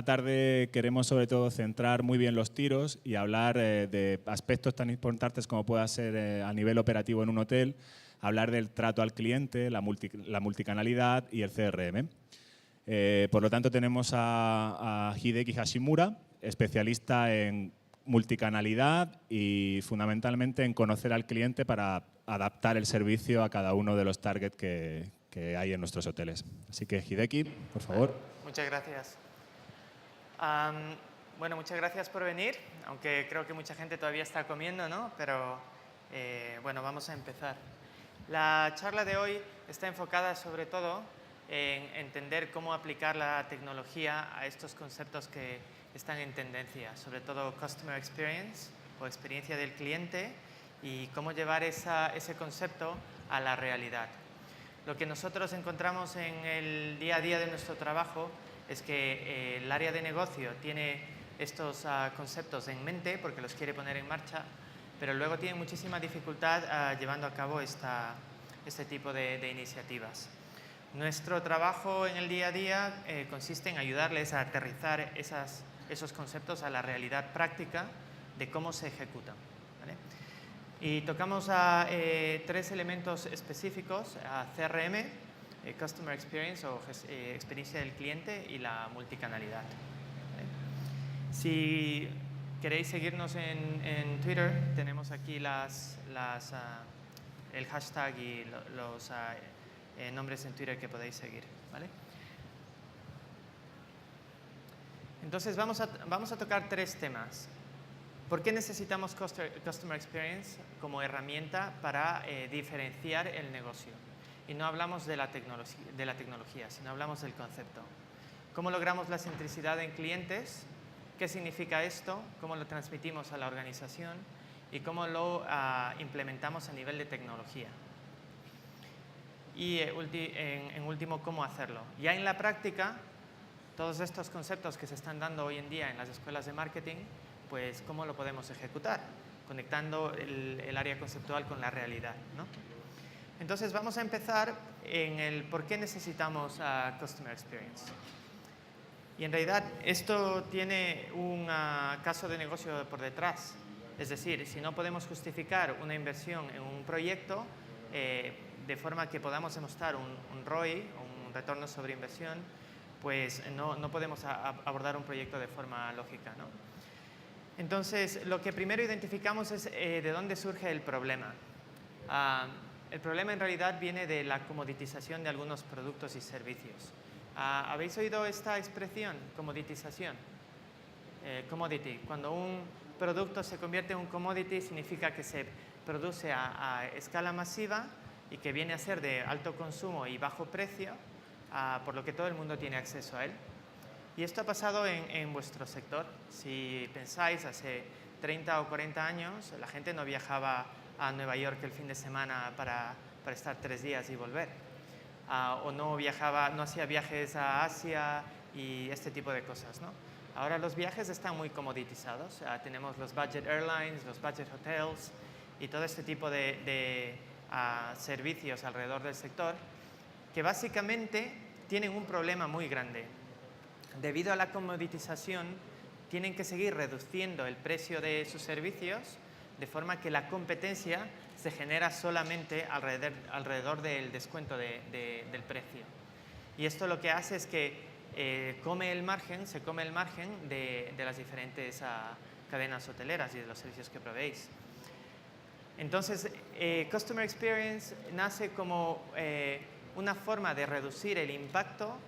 esta tarde queremos sobre todo centrar muy bien los tiros y hablar de aspectos tan importantes como pueda ser a nivel operativo en un hotel, hablar del trato al cliente, la multicanalidad y el CRM. Por lo tanto, tenemos a Hideki Hashimura, especialista en multicanalidad y fundamentalmente en conocer al cliente para adaptar el servicio a cada uno de los targets que hay en nuestros hoteles. Así que, Hideki, por favor. Muchas gracias. Bueno, muchas gracias por venir, aunque creo que mucha gente todavía está comiendo, ¿no? Pero bueno, vamos a empezar. La charla de hoy está enfocada sobre todo en entender cómo aplicar la tecnología a estos conceptos que están en tendencia, sobre todo Customer Experience o experiencia del cliente y cómo llevar ese concepto a la realidad. Lo que nosotros encontramos en el día a día de nuestro trabajo es que el área de negocio tiene estos conceptos en mente porque los quiere poner en marcha, pero luego tiene muchísima dificultad llevando a cabo este tipo de iniciativas. Nuestro trabajo en el día a día consiste en ayudarles a aterrizar esos conceptos a la realidad práctica de cómo se ejecutan, ¿vale? Y tocamos tres elementos específicos: CRM, Customer Experience o experiencia del cliente, y la multicanalidad, ¿vale? Si queréis seguirnos en Twitter, tenemos aquí el hashtag y los nombres en Twitter que podéis seguir, ¿vale? Entonces vamos a tocar tres temas. ¿Por qué necesitamos Customer Experience como herramienta para diferenciar el negocio? Y no hablamos de la tecnología, sino hablamos del concepto. ¿Cómo logramos la centricidad en clientes? ¿Qué significa esto? ¿Cómo lo transmitimos a la organización? ¿Y cómo lo implementamos a nivel de tecnología? Y en último, ¿cómo hacerlo? Ya en la práctica, todos estos conceptos que se están dando hoy en día en las escuelas de marketing, pues cómo lo podemos ejecutar, conectando el área conceptual con la realidad, ¿no? Entonces vamos a empezar en el por qué necesitamos Customer Experience. Y en realidad esto tiene un caso de negocio por detrás. Es decir, si no podemos justificar una inversión en un proyecto de forma que podamos demostrar un ROI, un retorno sobre inversión, pues no podemos abordar un proyecto de forma lógica, ¿no? Entonces, lo que primero identificamos es de dónde surge el problema. El problema en realidad viene de la comoditización de algunos productos y servicios. ¿Habéis oído esta expresión, comoditización? Commodity. Cuando un producto se convierte en un commodity, significa que se produce a escala masiva y que viene a ser de alto consumo y bajo precio, por lo que todo el mundo tiene acceso a él. Y esto ha pasado en vuestro sector. Si pensáis, hace 30 o 40 años, la gente no viajaba a Nueva York el fin de semana para estar 3 días y volver. O no hacía viajes a Asia y este tipo de cosas, ¿no? Ahora los viajes están muy comoditizados. Tenemos los budget airlines, los budget hotels y todo este tipo de servicios alrededor del sector que básicamente tienen un problema muy grande. Debido a la comoditización, tienen que seguir reduciendo el precio de sus servicios de forma que la competencia se genera solamente alrededor del descuento del precio. Y esto lo que hace es que se come el margen de las diferentes cadenas hoteleras y de los servicios que proveéis. Entonces, Customer Experience nace como una forma de reducir el impacto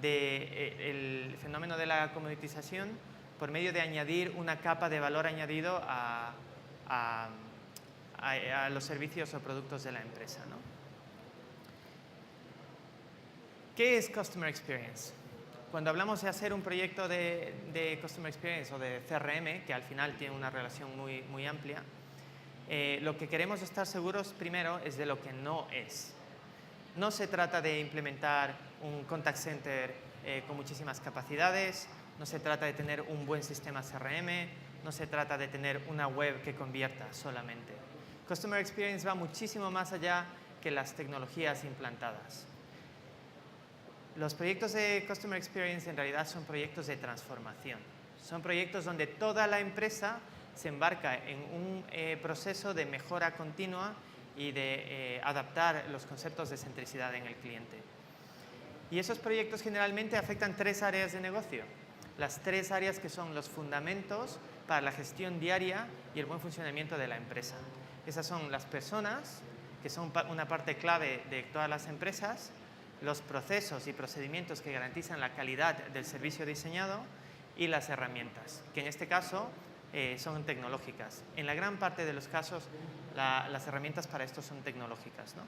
del fenómeno de la comoditización por medio de añadir una capa de valor añadido a los servicios o productos de la empresa, ¿no? ¿Qué es Customer Experience? Cuando hablamos de hacer un proyecto de Customer Experience o de CRM, que al final tiene una relación muy, muy amplia, lo que queremos estar seguros primero es de lo que no es. No se trata de implementar un contact center con muchísimas capacidades, no se trata de tener un buen sistema CRM, no se trata de tener una web que convierta solamente. Customer Experience va muchísimo más allá que las tecnologías implantadas. Los proyectos de Customer Experience en realidad son proyectos de transformación. Son proyectos donde toda la empresa se embarca en un proceso de mejora continua y de adaptar los conceptos de centricidad en el cliente. Y esos proyectos generalmente afectan 3 áreas de negocio. Las 3 áreas que son los fundamentos para la gestión diaria y el buen funcionamiento de la empresa. Esas son las personas, que son una parte clave de todas las empresas, los procesos y procedimientos que garantizan la calidad del servicio diseñado y las herramientas, que en este caso son tecnológicas. En la gran parte de los casos, las herramientas para esto son tecnológicas, ¿no?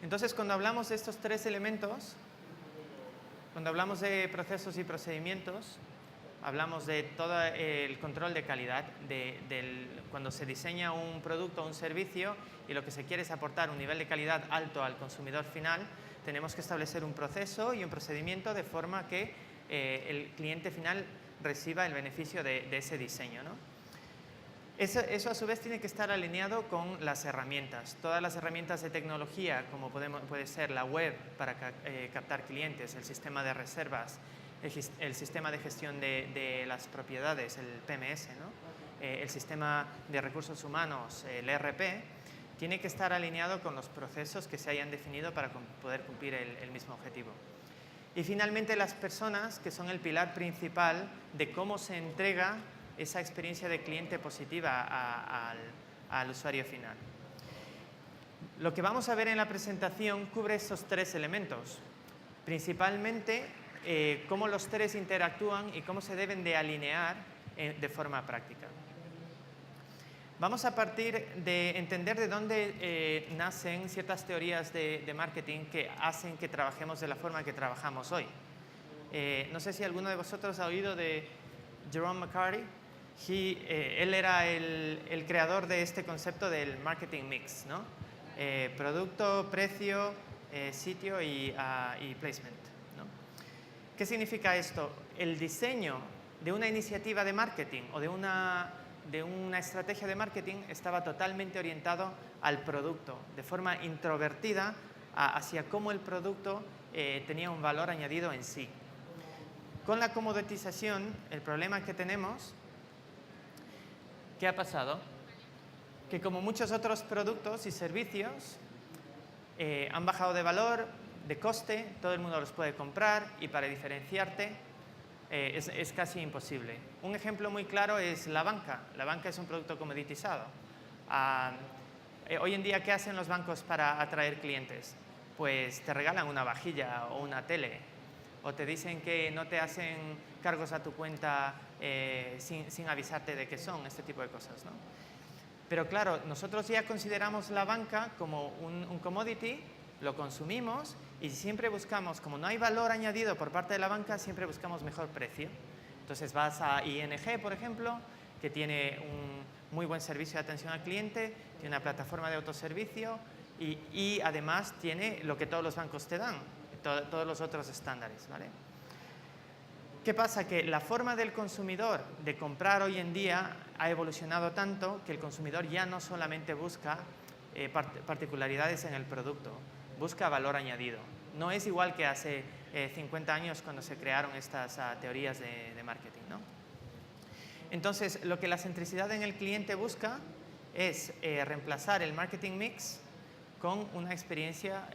Entonces, cuando hablamos de estos 3 elementos, cuando hablamos de procesos y procedimientos, hablamos de todo el control de calidad, cuando se diseña un producto o un servicio y lo que se quiere es aportar un nivel de calidad alto al consumidor final, tenemos que establecer un proceso y un procedimiento de forma que el cliente final reciba el beneficio de ese diseño, ¿no? Eso a su vez tiene que estar alineado con las herramientas. Todas las herramientas de tecnología, como puede ser la web para captar clientes, el sistema de reservas, el sistema de gestión de las propiedades, el PMS, ¿no? El sistema de recursos humanos, el ERP, tiene que estar alineado con los procesos que se hayan definido para poder cumplir el mismo objetivo. Y finalmente las personas, que son el pilar principal de cómo se entrega esa experiencia de cliente positiva al usuario final. Lo que vamos a ver en la presentación cubre esos 3 elementos. Principalmente cómo los 3 interactúan y cómo se deben de alinear de forma práctica. Vamos a partir de entender de dónde nacen ciertas teorías de marketing que hacen que trabajemos de la forma que trabajamos hoy. No sé si alguno de vosotros ha oído de Jerome McCarty. Él era el creador de este concepto del marketing mix, ¿no? Producto, precio, sitio y placement, ¿no? ¿Qué significa esto? El diseño de una iniciativa de marketing o de una estrategia de marketing estaba totalmente orientado al producto, de forma introvertida hacia cómo el producto tenía un valor añadido en sí. Con la comoditización, el problema que tenemos, ¿qué ha pasado? Que como muchos otros productos y servicios han bajado de valor, de coste, todo el mundo los puede comprar y para diferenciarte es casi imposible. Un ejemplo muy claro es la banca. La banca es un producto comoditizado. Hoy en día, ¿qué hacen los bancos para atraer clientes? Pues te regalan una vajilla o una tele, o te dicen que no te hacen cargos a tu cuenta sin avisarte de qué son, este tipo de cosas, ¿no? Pero claro, nosotros ya consideramos la banca como un commodity, lo consumimos y siempre buscamos, como no hay valor añadido por parte de la banca, siempre buscamos mejor precio. Entonces vas a ING, por ejemplo, que tiene un muy buen servicio de atención al cliente, tiene una plataforma de autoservicio y además tiene lo que todos los bancos te dan, todos los otros estándares, ¿vale? ¿Qué pasa? Que la forma del consumidor de comprar hoy en día ha evolucionado tanto que el consumidor ya no solamente busca particularidades en el producto, busca valor añadido. No es igual que hace 50 años cuando se crearon estas teorías de marketing, ¿no? Entonces, lo que la centricidad en el cliente busca es reemplazar el marketing mix con una experiencia,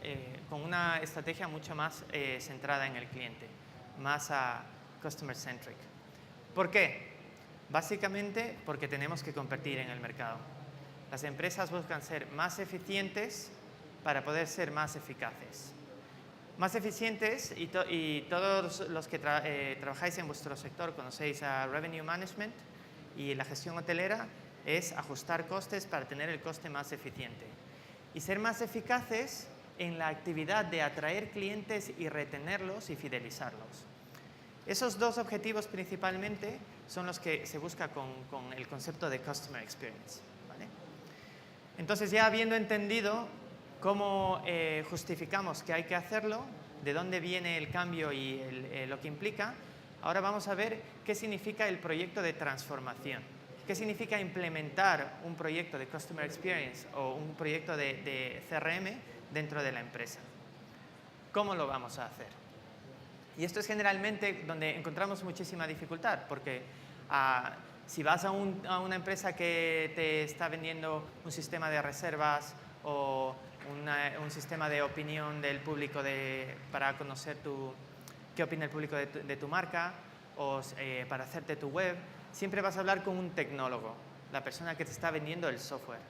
con una estrategia mucho más centrada en el cliente, más customer centric. ¿Por qué? Básicamente porque tenemos que competir en el mercado. Las empresas buscan ser más eficientes para poder ser más eficaces. Más eficientes, y todos los que trabajáis en vuestro sector conocéis a Revenue Management y la gestión hotelera, es ajustar costes para tener el coste más eficiente. Y ser más eficaces en la actividad de atraer clientes y retenerlos y fidelizarlos. Esos 2 objetivos principalmente son los que se busca con el concepto de Customer Experience, ¿vale? Entonces, ya habiendo entendido cómo justificamos que hay que hacerlo, de dónde viene el cambio y lo que implica, ahora vamos a ver qué significa el proyecto de transformación. ¿Qué significa implementar un proyecto de Customer Experience o un proyecto de CRM dentro de la empresa? ¿Cómo lo vamos a hacer? Y esto es generalmente donde encontramos muchísima dificultad, porque si vas a una empresa que te está vendiendo un sistema de reservas o un sistema de opinión del público para conocer qué opina el público de tu marca o para hacerte tu web, siempre vas a hablar con un tecnólogo, la persona que te está vendiendo el software.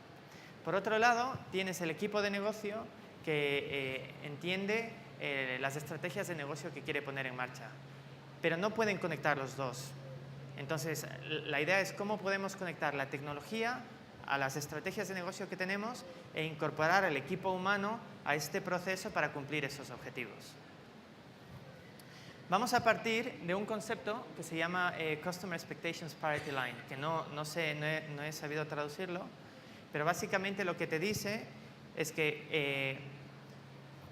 Por otro lado, tienes el equipo de negocio que entiende las estrategias de negocio que quiere poner en marcha, pero no pueden conectar los dos. Entonces, la idea es cómo podemos conectar la tecnología a las estrategias de negocio que tenemos e incorporar al equipo humano a este proceso para cumplir esos objetivos. Vamos a partir de un concepto que se llama Customer Expectations Parity Line, que no he sabido traducirlo, pero básicamente lo que te dice es que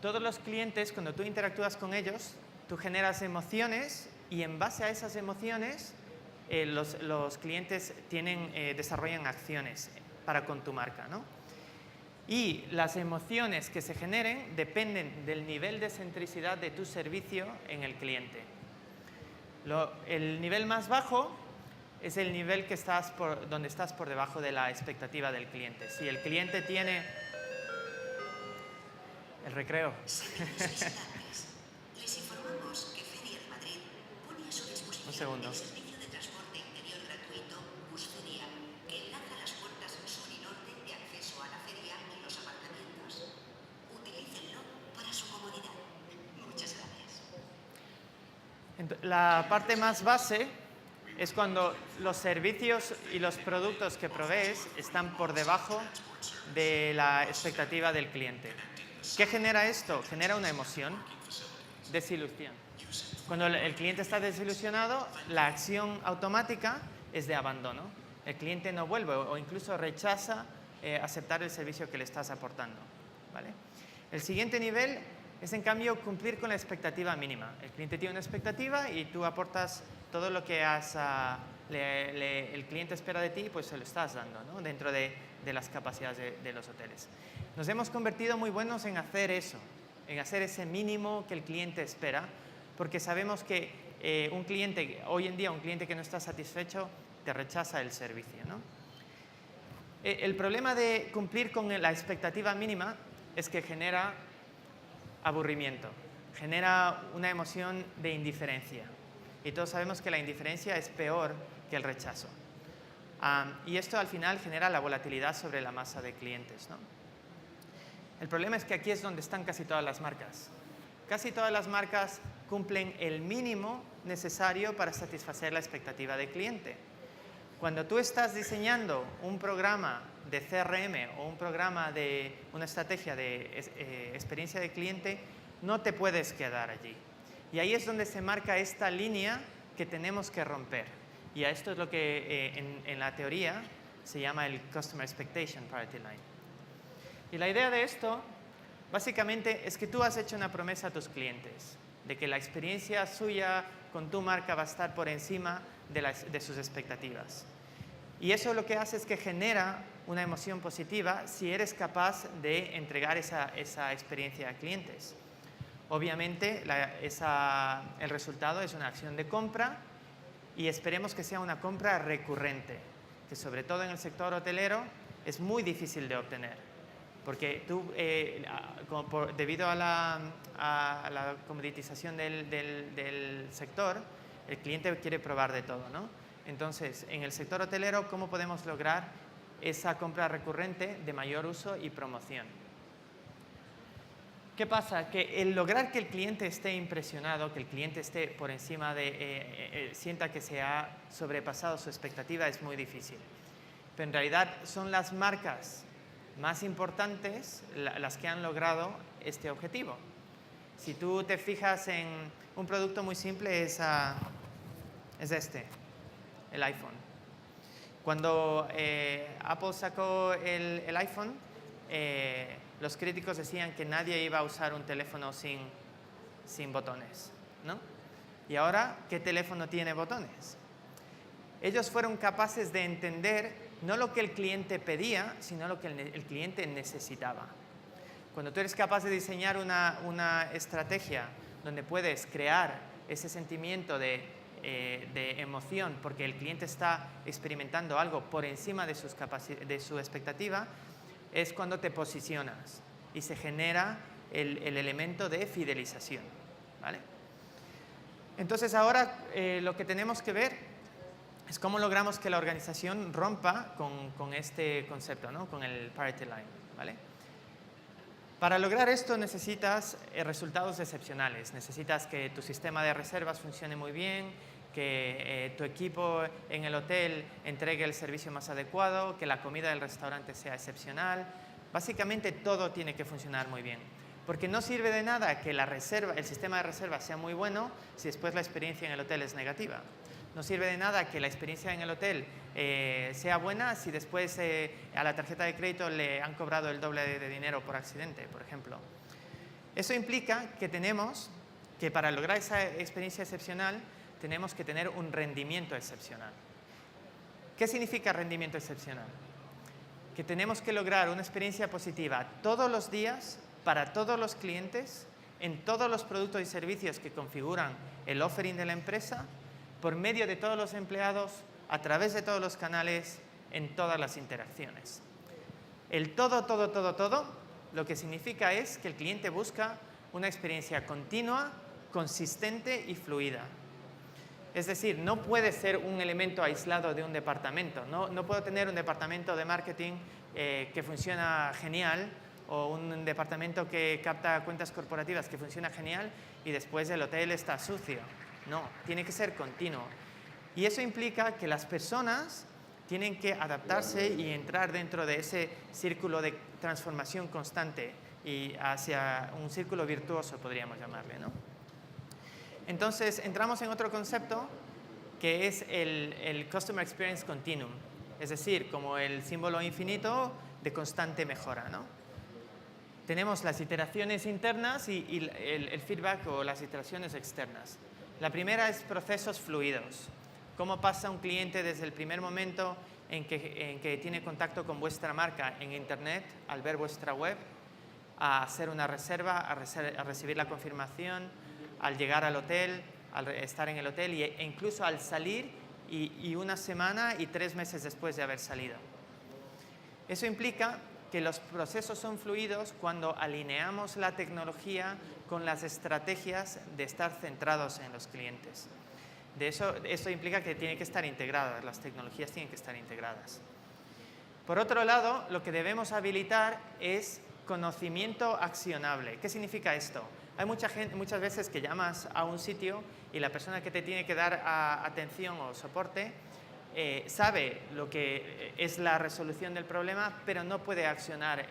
todos los clientes, cuando tú interactúas con ellos, tú generas emociones y en base a esas emociones los clientes desarrollan acciones para con tu marca, ¿no? Y las emociones que se generen dependen del nivel de centricidad de tu servicio en el cliente. El nivel más bajo es el nivel donde estás por debajo de la expectativa del cliente. Si el cliente tiene... El recreo. Les informamos que Feria de Madrid pone a su disposición Un segundo. el servicio de transporte interior gratuito Busferia, que enlaza las puertas sur y norte de acceso a la feria y los aparcamientos. Utilícenlo para su comodidad. Muchas gracias. La parte más base es cuando los servicios y los productos que provees están por debajo de la expectativa del cliente. ¿Qué genera esto? Genera una emoción, desilusión. Cuando el cliente está desilusionado, la acción automática es de abandono. El cliente no vuelve o incluso rechaza aceptar el servicio que le estás aportando, ¿vale? El siguiente nivel es, en cambio, cumplir con la expectativa mínima. El cliente tiene una expectativa y tú aportas todo lo que el cliente espera de ti, pues se lo estás dando, ¿no? Dentro de las capacidades de los hoteles. Nos hemos convertido muy buenos en hacer eso, en hacer ese mínimo que el cliente espera, porque sabemos que hoy en día un cliente que no está satisfecho te rechaza el servicio, ¿no? El problema de cumplir con la expectativa mínima es que genera aburrimiento, genera una emoción de indiferencia. Y todos sabemos que la indiferencia es peor que el rechazo. Y esto al final genera la volatilidad sobre la masa de clientes, ¿no? El problema es que aquí es donde están casi todas las marcas. Casi todas las marcas cumplen el mínimo necesario para satisfacer la expectativa del cliente. Cuando tú estás diseñando un programa de CRM o un programa de una estrategia de experiencia de cliente, no te puedes quedar allí. Y ahí es donde se marca esta línea que tenemos que romper. Y a esto es lo que en la teoría se llama el Customer Expectation Parity Line. Y la idea de esto, básicamente, es que tú has hecho una promesa a tus clientes de que la experiencia suya con tu marca va a estar por encima de sus expectativas. Y eso lo que hace es que genera una emoción positiva si eres capaz de entregar esa experiencia a clientes. Obviamente, el resultado es una acción de compra y esperemos que sea una compra recurrente, que sobre todo en el sector hotelero es muy difícil de obtener. Porque tú, debido a la comoditización del sector, el cliente quiere probar de todo, ¿no? Entonces, en el sector hotelero, ¿cómo podemos lograr esa compra recurrente de mayor uso y promoción? ¿Qué pasa? Que el lograr que el cliente esté impresionado, que el cliente esté por encima sienta que se ha sobrepasado su expectativa es muy difícil. Pero en realidad son las marcas más importantes las que han logrado este objetivo. Si tú te fijas en un producto muy simple es el iPhone. Cuando Apple sacó el iPhone, los críticos decían que nadie iba a usar un teléfono sin botones, ¿no? Y ahora, ¿qué teléfono tiene botones? Ellos fueron capaces de entender no lo que el cliente pedía, sino lo que el cliente necesitaba. Cuando tú eres capaz de diseñar una estrategia donde puedes crear ese sentimiento de emoción porque el cliente está experimentando algo por encima de su expectativa, es cuando te posicionas y se genera el elemento de fidelización, ¿vale? Entonces ahora lo que tenemos que ver es cómo logramos que la organización rompa con este concepto, ¿no? Con el parity line, ¿vale? Para lograr esto necesitas resultados excepcionales, necesitas que tu sistema de reservas funcione muy bien, que tu equipo en el hotel entregue el servicio más adecuado, que la comida del restaurante sea excepcional. Básicamente todo tiene que funcionar muy bien, porque no sirve de nada que el sistema de reservas sea muy bueno si después la experiencia en el hotel es negativa. No sirve de nada que la experiencia en el hotel sea buena si después a la tarjeta de crédito le han cobrado el doble de dinero por accidente, por ejemplo. Eso implica que para lograr esa experiencia excepcional tenemos que tener un rendimiento excepcional. ¿Qué significa rendimiento excepcional? Que tenemos que lograr una experiencia positiva todos los días para todos los clientes en todos los productos y servicios que configuran el offering de la empresa, por medio de todos los empleados, a través de todos los canales, en todas las interacciones. El todo, lo que significa es que el cliente busca una experiencia continua, consistente y fluida. Es decir, no puede ser un elemento aislado de un departamento. No puedo tener un departamento de marketing que funciona genial o un departamento que capta cuentas corporativas que funciona genial y después el hotel está sucio. No, tiene que ser continuo. Y eso implica que las personas tienen que adaptarse y entrar dentro de ese círculo de transformación constante y hacia un círculo virtuoso, podríamos llamarle, ¿no? Entonces, entramos en otro concepto que es el Customer Experience Continuum, es decir, como el símbolo infinito de constante mejora, ¿no? Tenemos las iteraciones internas y el feedback o las iteraciones externas. La primera es procesos fluidos. ¿Cómo pasa un cliente desde el primer momento en que tiene contacto con vuestra marca en Internet, al ver vuestra web, a hacer una reserva, a recibir la confirmación, al llegar al hotel, al estar en el hotel e incluso al salir y una semana y 3 meses después de haber salido? Eso implica que los procesos son fluidos cuando alineamos la tecnología con las estrategias de estar centrados en los clientes. Eso implica que tiene que estar integradas, las tecnologías tienen que estar integradas. Por otro lado, lo que debemos habilitar es conocimiento accionable. ¿Qué significa esto? Hay muchas veces que llamas a un sitio y la persona que te tiene que dar atención o soporte sabe lo que es la resolución del problema, pero no puede accionar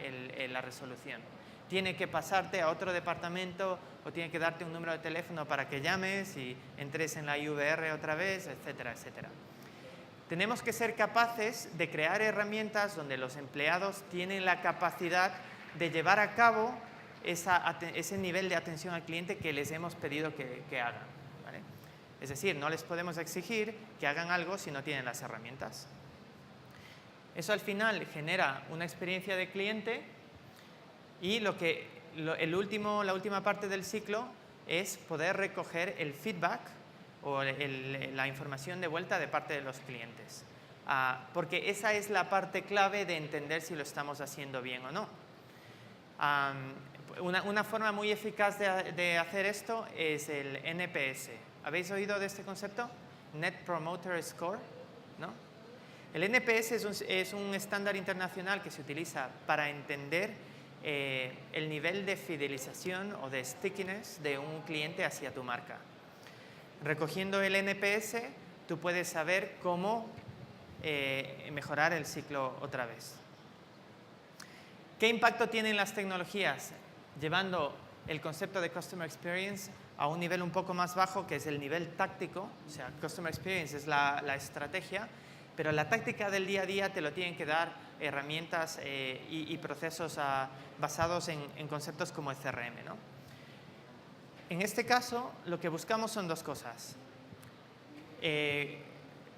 la resolución. Tiene que pasarte a otro departamento o tiene que darte un número de teléfono para que llames y entres en la IVR otra vez, etcétera, etcétera. Tenemos que ser capaces de crear herramientas donde los empleados tienen la capacidad de llevar a cabo ese nivel de atención al cliente que les hemos pedido que hagan, ¿vale? Es decir, no les podemos exigir que hagan algo si no tienen las herramientas. Eso al final genera una experiencia de cliente y la última parte del ciclo es poder recoger el feedback o la información de vuelta de parte de los clientes. Porque esa es la parte clave de entender si lo estamos haciendo bien o no. Una forma muy eficaz de hacer esto es el NPS. ¿Habéis oído de este concepto? Net Promoter Score, ¿no? El NPS es un estándar internacional que se utiliza para entender el nivel de fidelización o de stickiness de un cliente hacia tu marca. Recogiendo el NPS, tú puedes saber cómo mejorar el ciclo otra vez. ¿Qué impacto tienen las tecnologías? Llevando el concepto de Customer Experience a un nivel un poco más bajo, que es el nivel táctico. O sea, Customer Experience es la estrategia, pero la táctica del día a día te lo tienen que dar herramientas y procesos basados en conceptos como el CRM, ¿no? En este caso, lo que buscamos son dos cosas.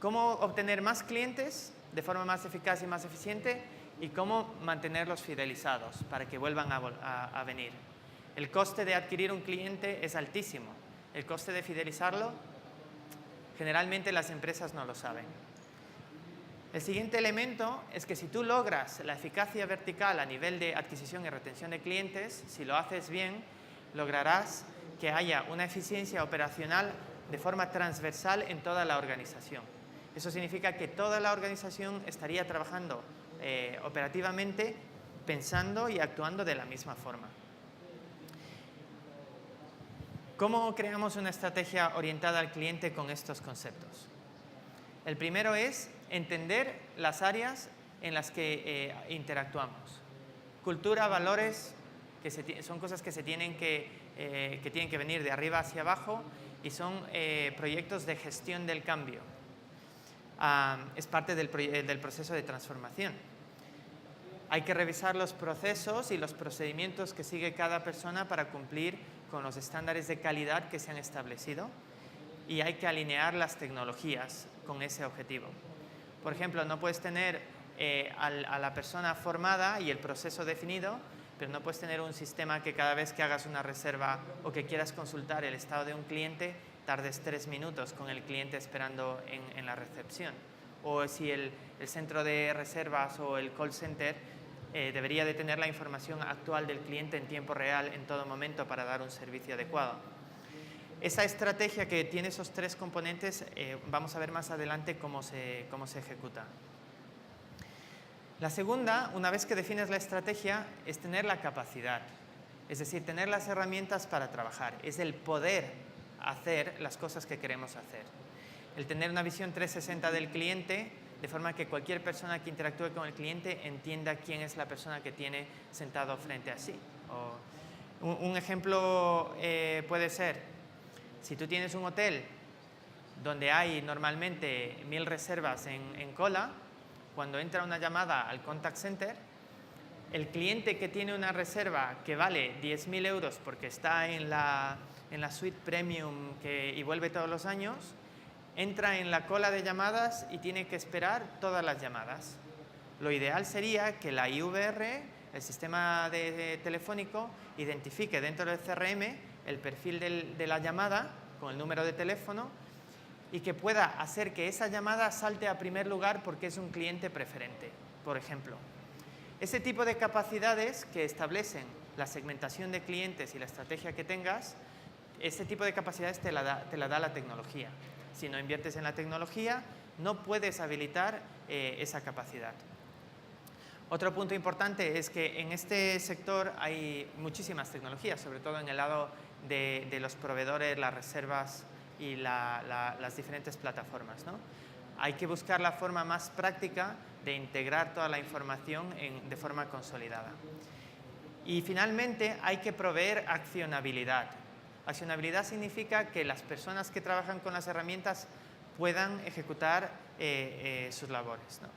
Cómo obtener más clientes de forma más eficaz y más eficiente y cómo mantenerlos fidelizados para que vuelvan a venir. El coste de adquirir un cliente es altísimo. El coste de fidelizarlo, generalmente las empresas no lo saben. El siguiente elemento es que si tú logras la eficacia vertical a nivel de adquisición y retención de clientes, si lo haces bien, lograrás que haya una eficiencia operacional de forma transversal en toda la organización. Eso significa que toda la organización estaría trabajando operativamente, pensando y actuando de la misma forma. ¿Cómo creamos una estrategia orientada al cliente con estos conceptos? El primero es entender las áreas en las que interactuamos. Cultura, valores, que son cosas que tienen que venir de arriba hacia abajo y son proyectos de gestión del cambio. Es parte del proceso de transformación. Hay que revisar los procesos y los procedimientos que sigue cada persona para cumplir con los estándares de calidad que se han establecido y hay que alinear las tecnologías con ese objetivo. Por ejemplo, no puedes tener a la persona formada y el proceso definido, pero no puedes tener un sistema que cada vez que hagas una reserva o que quieras consultar el estado de un cliente, tardes 3 minutos con el cliente esperando en la recepción. O si el centro de reservas o el call center debería de tener la información actual del cliente en tiempo real en todo momento para dar un servicio adecuado. Esa estrategia que tiene esos 3 componentes, vamos a ver más adelante cómo se ejecuta. La segunda, una vez que defines la estrategia, es tener la capacidad, es decir, tener las herramientas para trabajar, es el poder hacer las cosas que queremos hacer. El tener una visión 360 del cliente, de forma que cualquier persona que interactúe con el cliente entienda quién es la persona que tiene sentado frente a sí. Un ejemplo puede ser, si tú tienes un hotel donde hay normalmente 1000 reservas en cola, cuando entra una llamada al contact center, el cliente que tiene una reserva que vale 10.000 euros porque está en la suite premium y vuelve todos los años, entra en la cola de llamadas y tiene que esperar todas las llamadas. Lo ideal sería que la IVR, el sistema telefónico, identifique dentro del CRM el perfil de la llamada con el número de teléfono y que pueda hacer que esa llamada salte a primer lugar porque es un cliente preferente, por ejemplo. Ese tipo de capacidades que establecen la segmentación de clientes y la estrategia que tengas, ese tipo de capacidades te la da la tecnología. Si no inviertes en la tecnología, no puedes habilitar esa capacidad. Otro punto importante es que en este sector hay muchísimas tecnologías, sobre todo en el lado de los proveedores, las reservas y las diferentes plataformas, ¿no? Hay que buscar la forma más práctica de integrar toda la información de forma consolidada. Y finalmente hay que proveer accionabilidad. Accionabilidad significa que las personas que trabajan con las herramientas puedan ejecutar sus labores, ¿no?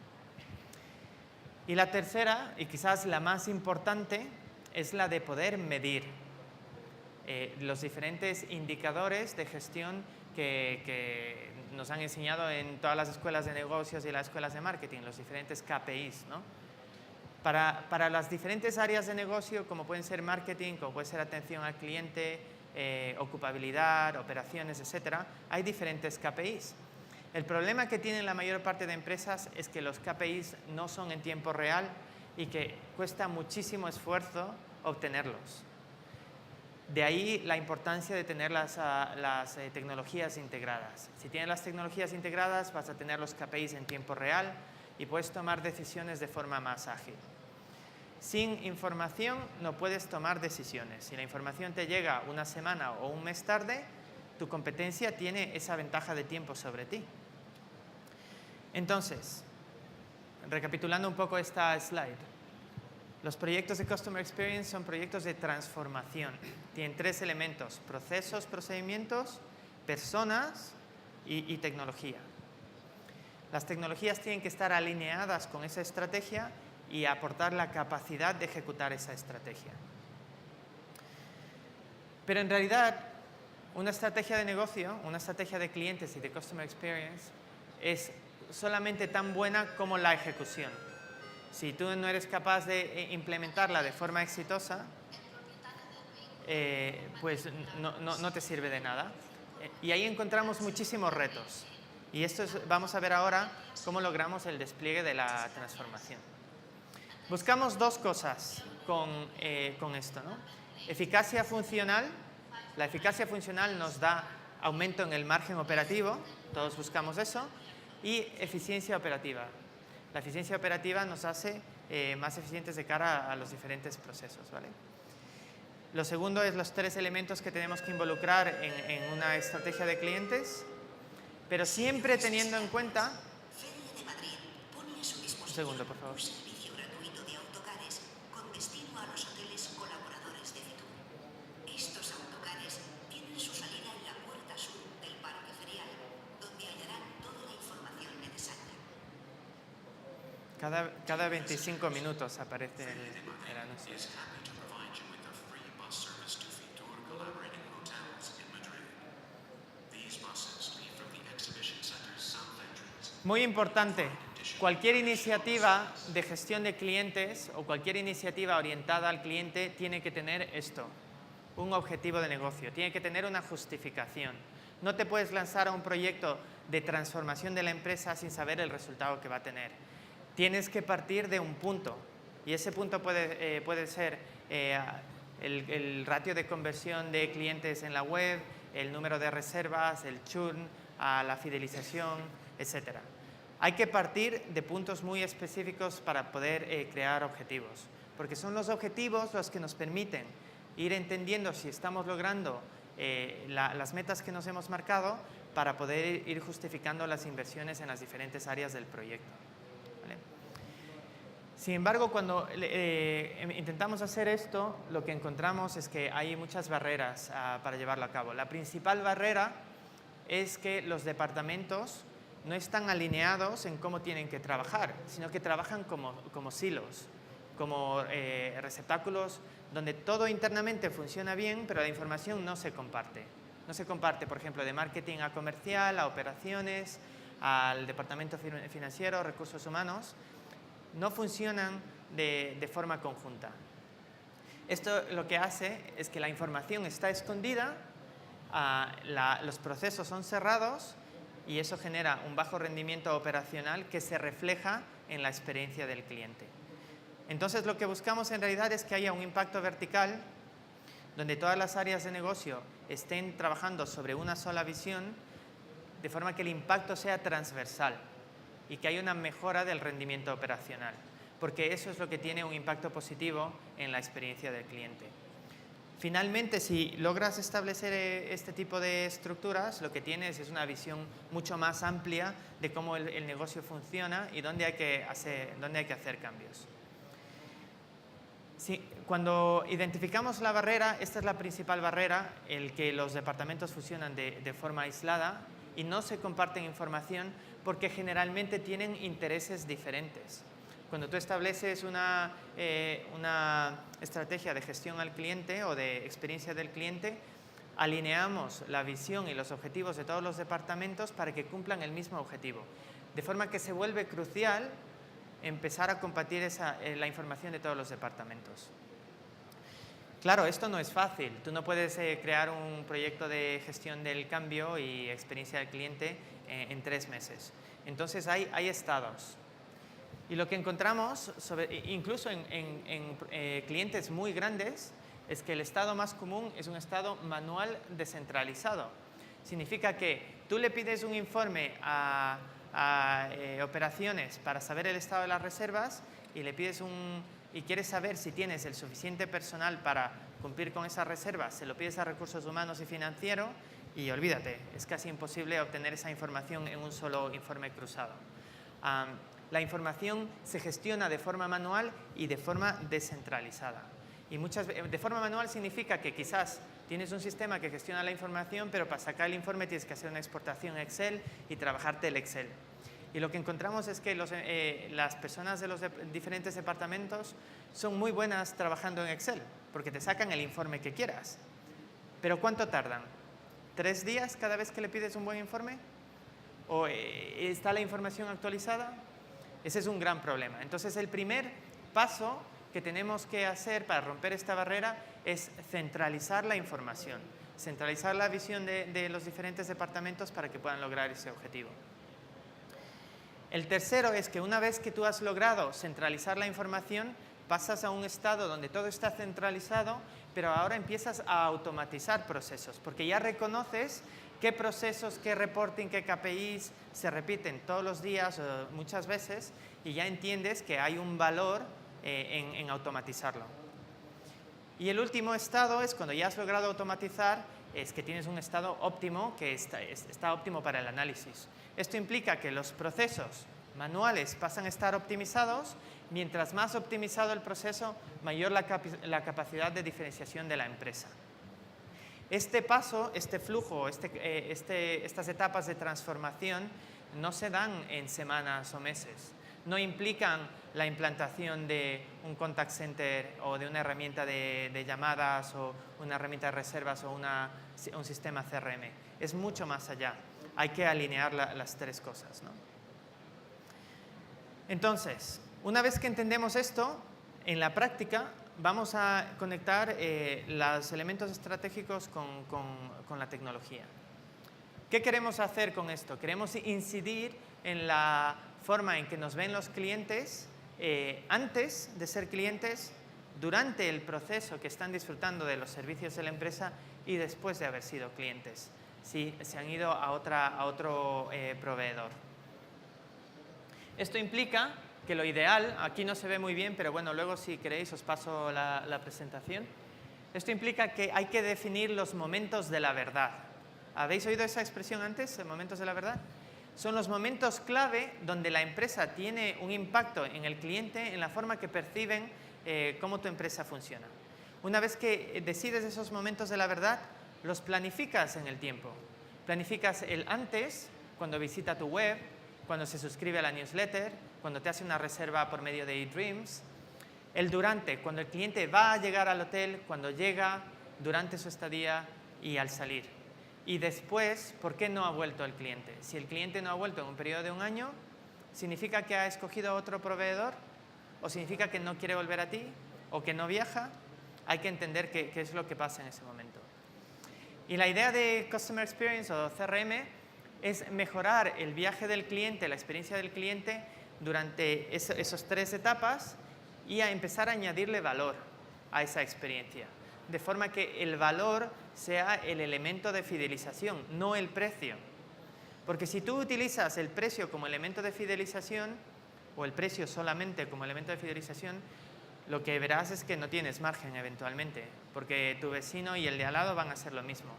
Y la tercera, y quizás la más importante, es la de poder medir los diferentes indicadores de gestión que nos han enseñado en todas las escuelas de negocios y las escuelas de marketing, los diferentes KPIs, ¿no? Para las diferentes áreas de negocio, como pueden ser marketing, como puede ser atención al cliente, ocupabilidad, operaciones, etcétera, hay diferentes KPIs. El problema que tienen la mayor parte de empresas es que los KPIs no son en tiempo real y que cuesta muchísimo esfuerzo obtenerlos. De ahí la importancia de tener las tecnologías integradas. Si tienes las tecnologías integradas, vas a tener los KPIs en tiempo real y puedes tomar decisiones de forma más ágil. Sin información no puedes tomar decisiones. Si la información te llega una semana o un mes tarde, tu competencia tiene esa ventaja de tiempo sobre ti. Entonces, recapitulando un poco esta slide, los proyectos de Customer Experience son proyectos de transformación. Tienen 3 elementos: procesos, procedimientos, personas y tecnología. Las tecnologías tienen que estar alineadas con esa estrategia y aportar la capacidad de ejecutar esa estrategia. Pero en realidad, una estrategia de negocio, una estrategia de clientes y de Customer Experience es solamente tan buena como la ejecución. Si tú no eres capaz de implementarla de forma exitosa, pues no te sirve de nada. Y ahí encontramos muchísimos retos. Y vamos a ver ahora cómo logramos el despliegue de la transformación. Buscamos dos cosas con esto, ¿no? Eficacia funcional. La eficacia funcional nos da aumento en el margen operativo, todos buscamos eso, y eficiencia operativa. La eficiencia operativa nos hace más eficientes de cara a los diferentes procesos, ¿vale? Lo segundo es los 3 elementos que tenemos que involucrar en una estrategia de clientes, pero siempre teniendo en cuenta... Feria de Madrid pone a su disposición Un segundo, por favor. un servicio gratuito de autocares con destino a los hoteles colaboradores de Fitur. Estos autocares tienen su salida en la puerta sur del parque ferial, donde hallarán toda la información necesaria. Cada 25 minutos aparece el anuncio. Muy importante, cualquier iniciativa de gestión de clientes o cualquier iniciativa orientada al cliente tiene que tener esto, un objetivo de negocio, tiene que tener una justificación. No te puedes lanzar a un proyecto de transformación de la empresa sin saber el resultado que va a tener. Tienes que partir de un punto y ese punto puede ser el ratio de conversión de clientes en la web, el número de reservas, el churn, la fidelización, etc. Hay que partir de puntos muy específicos para poder crear objetivos, porque son los objetivos los que nos permiten ir entendiendo si estamos logrando las metas que nos hemos marcado para poder ir justificando las inversiones en las diferentes áreas del proyecto. ¿Vale? Sin embargo, cuando intentamos hacer esto, lo que encontramos es que hay muchas barreras para llevarlo a cabo. La principal barrera es que los departamentos no están alineados en cómo tienen que trabajar, sino que trabajan como silos, como receptáculos donde todo internamente funciona bien, pero la información no se comparte. No se comparte, por ejemplo, de marketing a comercial, a operaciones, al departamento financiero, recursos humanos. No funcionan de forma conjunta. Esto lo que hace es que la información está escondida, los procesos son cerrados y eso genera un bajo rendimiento operacional que se refleja en la experiencia del cliente. Entonces, lo que buscamos en realidad es que haya un impacto vertical donde todas las áreas de negocio estén trabajando sobre una sola visión, de forma que el impacto sea transversal y que haya una mejora del rendimiento operacional, porque eso es lo que tiene un impacto positivo en la experiencia del cliente. Finalmente, si logras establecer este tipo de estructuras, lo que tienes es una visión mucho más amplia de cómo el negocio funciona y dónde hay que hacer cambios. Sí, cuando identificamos la barrera, esta es la principal barrera, el que los departamentos funcionan de forma aislada y no se comparten información porque generalmente tienen intereses diferentes. Cuando tú estableces una estrategia de gestión al cliente o de experiencia del cliente, alineamos la visión y los objetivos de todos los departamentos para que cumplan el mismo objetivo. De forma que se vuelve crucial empezar a compartir la información de todos los departamentos. Claro, esto no es fácil. Tú no puedes crear un proyecto de gestión del cambio y experiencia del cliente en 3 meses. Entonces hay estados. Y lo que encontramos, incluso en clientes muy grandes, es que el estado más común es un estado manual descentralizado. Significa que tú le pides un informe a operaciones para saber el estado de las reservas y quieres saber si tienes el suficiente personal para cumplir con esas reservas, se lo pides a recursos humanos y financiero y olvídate, es casi imposible obtener esa información en un solo informe cruzado. La información se gestiona de forma manual y de forma descentralizada. Y de forma manual significa que quizás tienes un sistema que gestiona la información, pero para sacar el informe tienes que hacer una exportación Excel y trabajarte el Excel. Y lo que encontramos es que las personas de los diferentes departamentos son muy buenas trabajando en Excel, porque te sacan el informe que quieras. ¿Pero cuánto tardan? ¿3 días cada vez que le pides un buen informe? ¿O está la información actualizada? Ese es un gran problema. Entonces, el primer paso que tenemos que hacer para romper esta barrera es centralizar la información, centralizar la visión de los diferentes departamentos para que puedan lograr ese objetivo. El tercero es que una vez que tú has logrado centralizar la información, pasas a un estado donde todo está centralizado, pero ahora empiezas a automatizar procesos, porque ya reconoces qué procesos, qué reporting, qué KPIs se repiten todos los días o muchas veces, y ya entiendes que hay un valor en automatizarlo. Y el último estado es cuando ya has logrado automatizar, es que tienes un estado óptimo que está óptimo para el análisis. Esto implica que los procesos manuales pasan a estar optimizados. Mientras más optimizado el proceso, mayor la capacidad de diferenciación de la empresa. Este paso, este flujo, estas etapas de transformación no se dan en semanas o meses. No implican la implantación de un contact center o de una herramienta de llamadas o una herramienta de reservas o un sistema CRM. Es mucho más allá. Hay que alinear las tres cosas, ¿no? Entonces, una vez que entendemos esto, en la práctica vamos a conectar los elementos estratégicos con la tecnología. ¿Qué queremos hacer con esto? Queremos incidir en la forma en que nos ven los clientes antes de ser clientes, durante el proceso que están disfrutando de los servicios de la empresa y después de haber sido clientes, si se han ido a otro proveedor. Esto implica que lo ideal, aquí no se ve muy bien, pero bueno, luego si queréis os paso la presentación. Esto implica que hay que definir los momentos de la verdad. ¿Habéis oído esa expresión antes, momentos de la verdad? Son los momentos clave donde la empresa tiene un impacto en el cliente, en la forma que perciben cómo tu empresa funciona. Una vez que decides esos momentos de la verdad, los planificas en el tiempo. Planificas el antes, cuando visita tu web, cuando se suscribe a la newsletter, cuando te hace una reserva por medio de eDreams. El durante, cuando el cliente va a llegar al hotel, cuando llega, durante su estadía y al salir. Y después, ¿por qué no ha vuelto el cliente? Si el cliente no ha vuelto en un periodo de un año, ¿significa que ha escogido otro proveedor? ¿O significa que no quiere volver a ti? ¿O que no viaja? Hay que entender qué es lo que pasa en ese momento. Y la idea de Customer Experience o CRM es mejorar el viaje del cliente, la experiencia del cliente durante esas tres etapas y a empezar a añadirle valor a esa experiencia. De forma que el valor sea el elemento de fidelización, no el precio. Porque si tú utilizas el precio como elemento de fidelización o el precio solamente como elemento de fidelización, lo que verás es que no tienes margen eventualmente, porque tu vecino y el de al lado van a hacer lo mismo.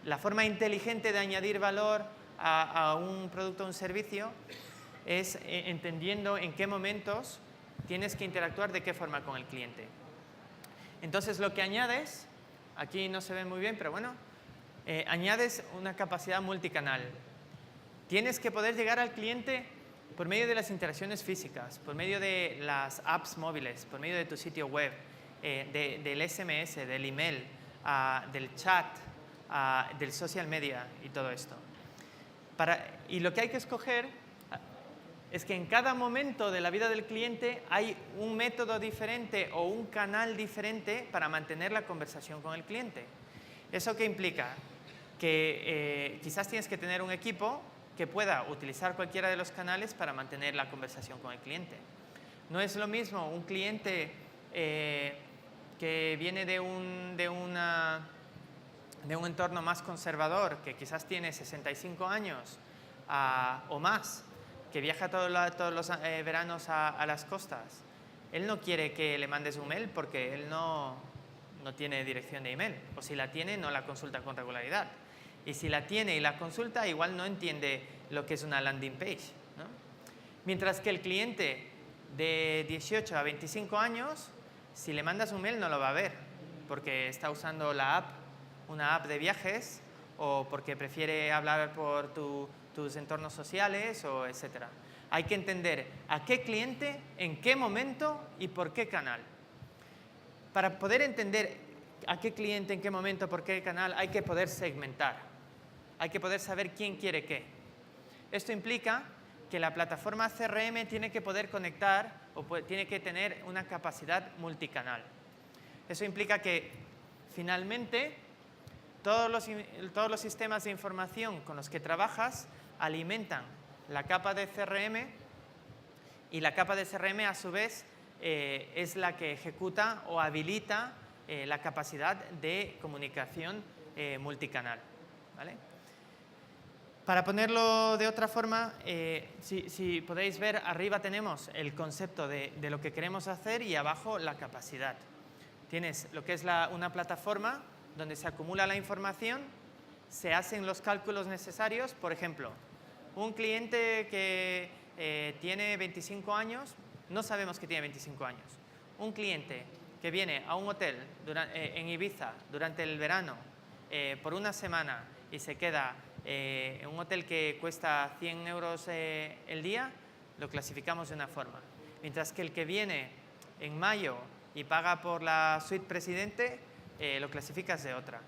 La forma inteligente de añadir valor a un producto o un servicio es entendiendo en qué momentos tienes que interactuar de qué forma con el cliente. Entonces lo que añades, aquí no se ve muy bien, pero bueno, añades una capacidad multicanal. Tienes que poder llegar al cliente por medio de las interacciones físicas, por medio de las apps móviles, por medio de tu sitio web, del SMS, del email, del chat, del social media y todo esto. Y lo que hay que escoger es que en cada momento de la vida del cliente hay un método diferente o un canal diferente para mantener la conversación con el cliente. ¿Eso qué implica? Que quizás tienes que tener un equipo que pueda utilizar cualquiera de los canales para mantener la conversación con el cliente. No es lo mismo un cliente que viene de un entorno más conservador, que quizás tiene 65 años o más, que viaja todos los veranos a las costas. Él no quiere que le mandes un mail porque él no tiene dirección de email. O si la tiene, no la consulta con regularidad. Y si la tiene y la consulta, igual no entiende lo que es una landing page, ¿no? Mientras que el cliente de 18 a 25 años, si le mandas un mail no lo va a ver, porque está usando una app de viajes, o porque prefiere hablar por tus entornos sociales, o etcétera. Hay que entender a qué cliente, en qué momento y por qué canal. Para poder entender a qué cliente, en qué momento, por qué canal, hay que poder segmentar. Hay que poder saber quién quiere qué. Esto implica que la plataforma CRM tiene que poder conectar o tiene que tener una capacidad multicanal. Eso implica que finalmente todos los sistemas de información con los que trabajas alimentan la capa de CRM y la capa de CRM a su vez es la que ejecuta o habilita la capacidad de comunicación multicanal, ¿vale? Para ponerlo de otra forma, si podéis ver, arriba tenemos el concepto de lo que queremos hacer y abajo la capacidad. Tienes lo que es una plataforma donde se acumula la información, se hacen los cálculos necesarios. Por ejemplo, un cliente que tiene 25 años, no sabemos que tiene 25 años. Un cliente que viene a un hotel en Ibiza durante el verano por una semana y se queda en un hotel que cuesta 100 euros el día, lo clasificamos de una forma. Mientras que el que viene en mayo y paga por la suite presidente, lo clasificas de otra.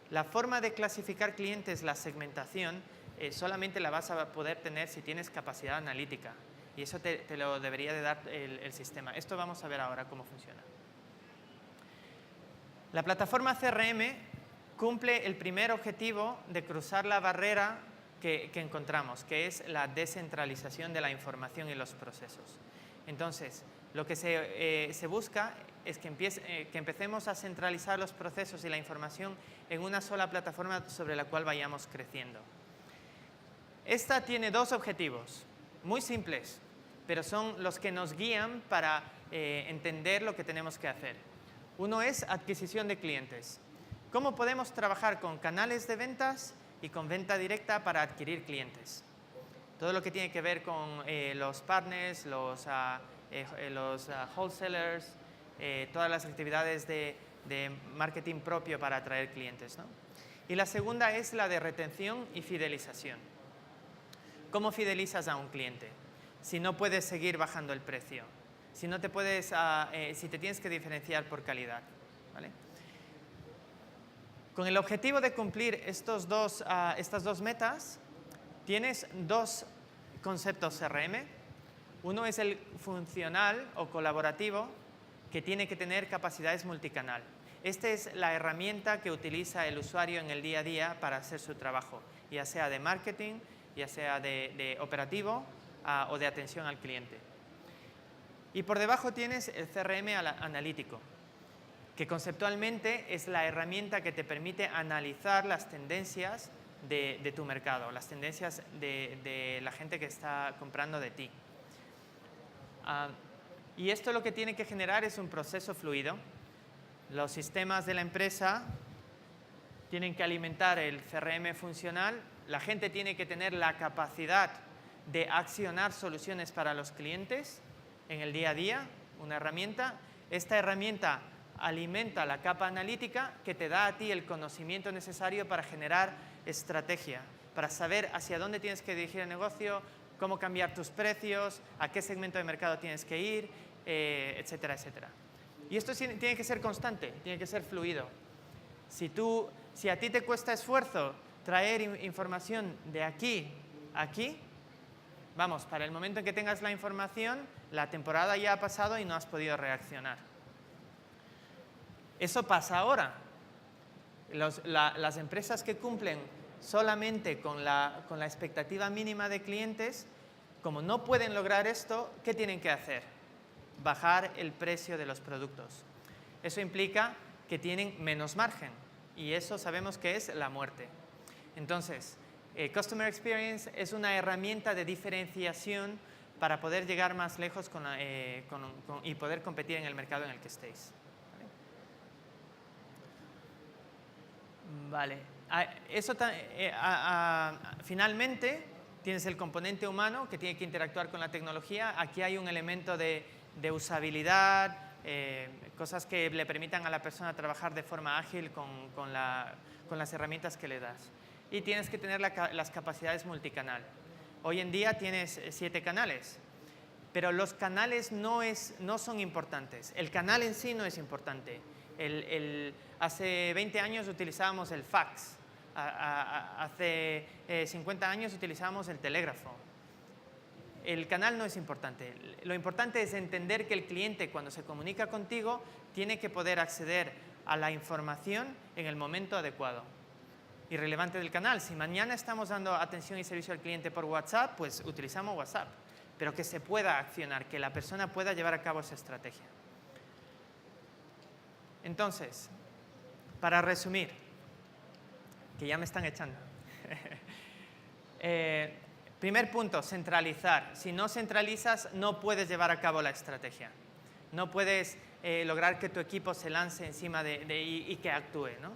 La forma de clasificar clientes, la segmentación, solamente la vas a poder tener si tienes capacidad analítica. Y eso te lo debería de dar el sistema. Esto vamos a ver ahora cómo funciona. La plataforma CRM cumple el primer objetivo de cruzar la barrera que encontramos, que es la descentralización de la información y los procesos. Entonces, lo que se busca es que empecemos a centralizar los procesos y la información en una sola plataforma sobre la cual vayamos creciendo. Esta tiene dos objetivos muy simples, pero son los que nos guían para entender lo que tenemos que hacer. Uno es adquisición de clientes. ¿Cómo podemos trabajar con canales de ventas y con venta directa para adquirir clientes? Todo lo que tiene que ver con los partners, los wholesalers, todas las actividades de marketing propio para atraer clientes, ¿no? Y la segunda es la de retención y fidelización. ¿Cómo fidelizas a un cliente si no puedes seguir bajando el precio? Si no te si te tienes que diferenciar por calidad, ¿vale? Con el objetivo de cumplir estas dos metas, tienes dos conceptos CRM. Uno es el funcional o colaborativo, que tiene que tener capacidades multicanal. Esta es la herramienta que utiliza el usuario en el día a día para hacer su trabajo, ya sea de marketing, ya sea de operativo o de atención al cliente. Y por debajo tienes el CRM analítico, que conceptualmente es la herramienta que te permite analizar las tendencias de tu mercado, las tendencias de la gente que está comprando de ti. Y esto lo que tiene que generar es un proceso fluido. Los sistemas de la empresa tienen que alimentar el CRM funcional, la gente tiene que tener la capacidad de accionar soluciones para los clientes en el día a día, una herramienta. Esta herramienta alimenta la capa analítica que te da a ti el conocimiento necesario para generar estrategia, para saber hacia dónde tienes que dirigir el negocio, cómo cambiar tus precios, a qué segmento de mercado tienes que ir, etcétera, etcétera. Y esto tiene que ser constante, tiene que ser fluido. Si a ti te cuesta esfuerzo traer información de aquí a aquí, vamos, para el momento en que tengas la información, la temporada ya ha pasado y no has podido reaccionar. Eso pasa ahora. Las empresas que cumplen solamente con la expectativa mínima de clientes, como no pueden lograr esto, ¿qué tienen que hacer? Bajar el precio de los productos. Eso implica que tienen menos margen y eso sabemos que es la muerte. Entonces, Customer Experience es una herramienta de diferenciación para poder llegar más lejos y poder competir en el mercado en el que estéis. Vale. Finalmente, tienes el componente humano que tiene que interactuar con la tecnología. Aquí hay un elemento de usabilidad, cosas que le permitan a la persona trabajar de forma ágil con las herramientas que le das. Y tienes que tener las capacidades multicanal. Hoy en día tienes 7 canales, pero los canales no son importantes. El canal en sí no es importante. Hace 20 años utilizábamos el fax. Hace 50 años utilizábamos el telégrafo. el canal no es importante. Lo importante es entender que el cliente, cuando se comunica contigo, tiene que poder acceder a la información en el momento adecuado. Irrelevante del canal. Si mañana estamos dando atención y servicio al cliente por WhatsApp, pues utilizamos WhatsApp. Pero que se pueda accionar, que la persona pueda llevar a cabo esa estrategia. Entonces, para resumir, que ya me están echando. Primer punto, centralizar. Si no centralizas, no puedes llevar a cabo la estrategia. No puedes lograr que tu equipo se lance encima y que actúe, ¿no?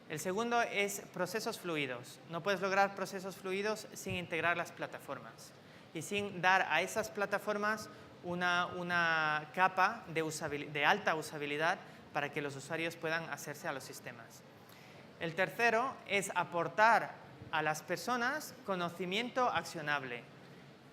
El segundo es procesos fluidos. No puedes lograr procesos fluidos sin integrar las plataformas y sin dar a esas plataformas una capa de alta usabilidad para que los usuarios puedan hacerse a los sistemas. El tercero es aportar a las personas conocimiento accionable.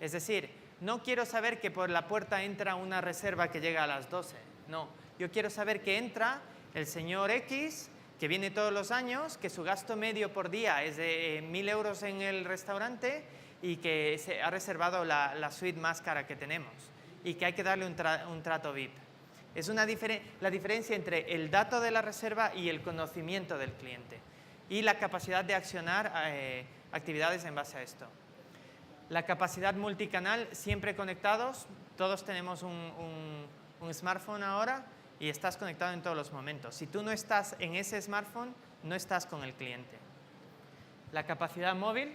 Es decir, no quiero saber que por la puerta entra una reserva que llega a las 12. No, yo quiero saber que entra el señor X, que viene todos los años, que su gasto medio por día es de 1.000 euros en el restaurante y que se ha reservado la suite más cara que tenemos y que hay que darle un trato VIP. Es la diferencia entre el dato de la reserva y el conocimiento del cliente y la capacidad de accionar actividades en base a esto. La capacidad multicanal, siempre conectados. Todos tenemos un smartphone ahora y estás conectado en todos los momentos. Si tú no estás en ese smartphone, no estás con el cliente. La capacidad móvil.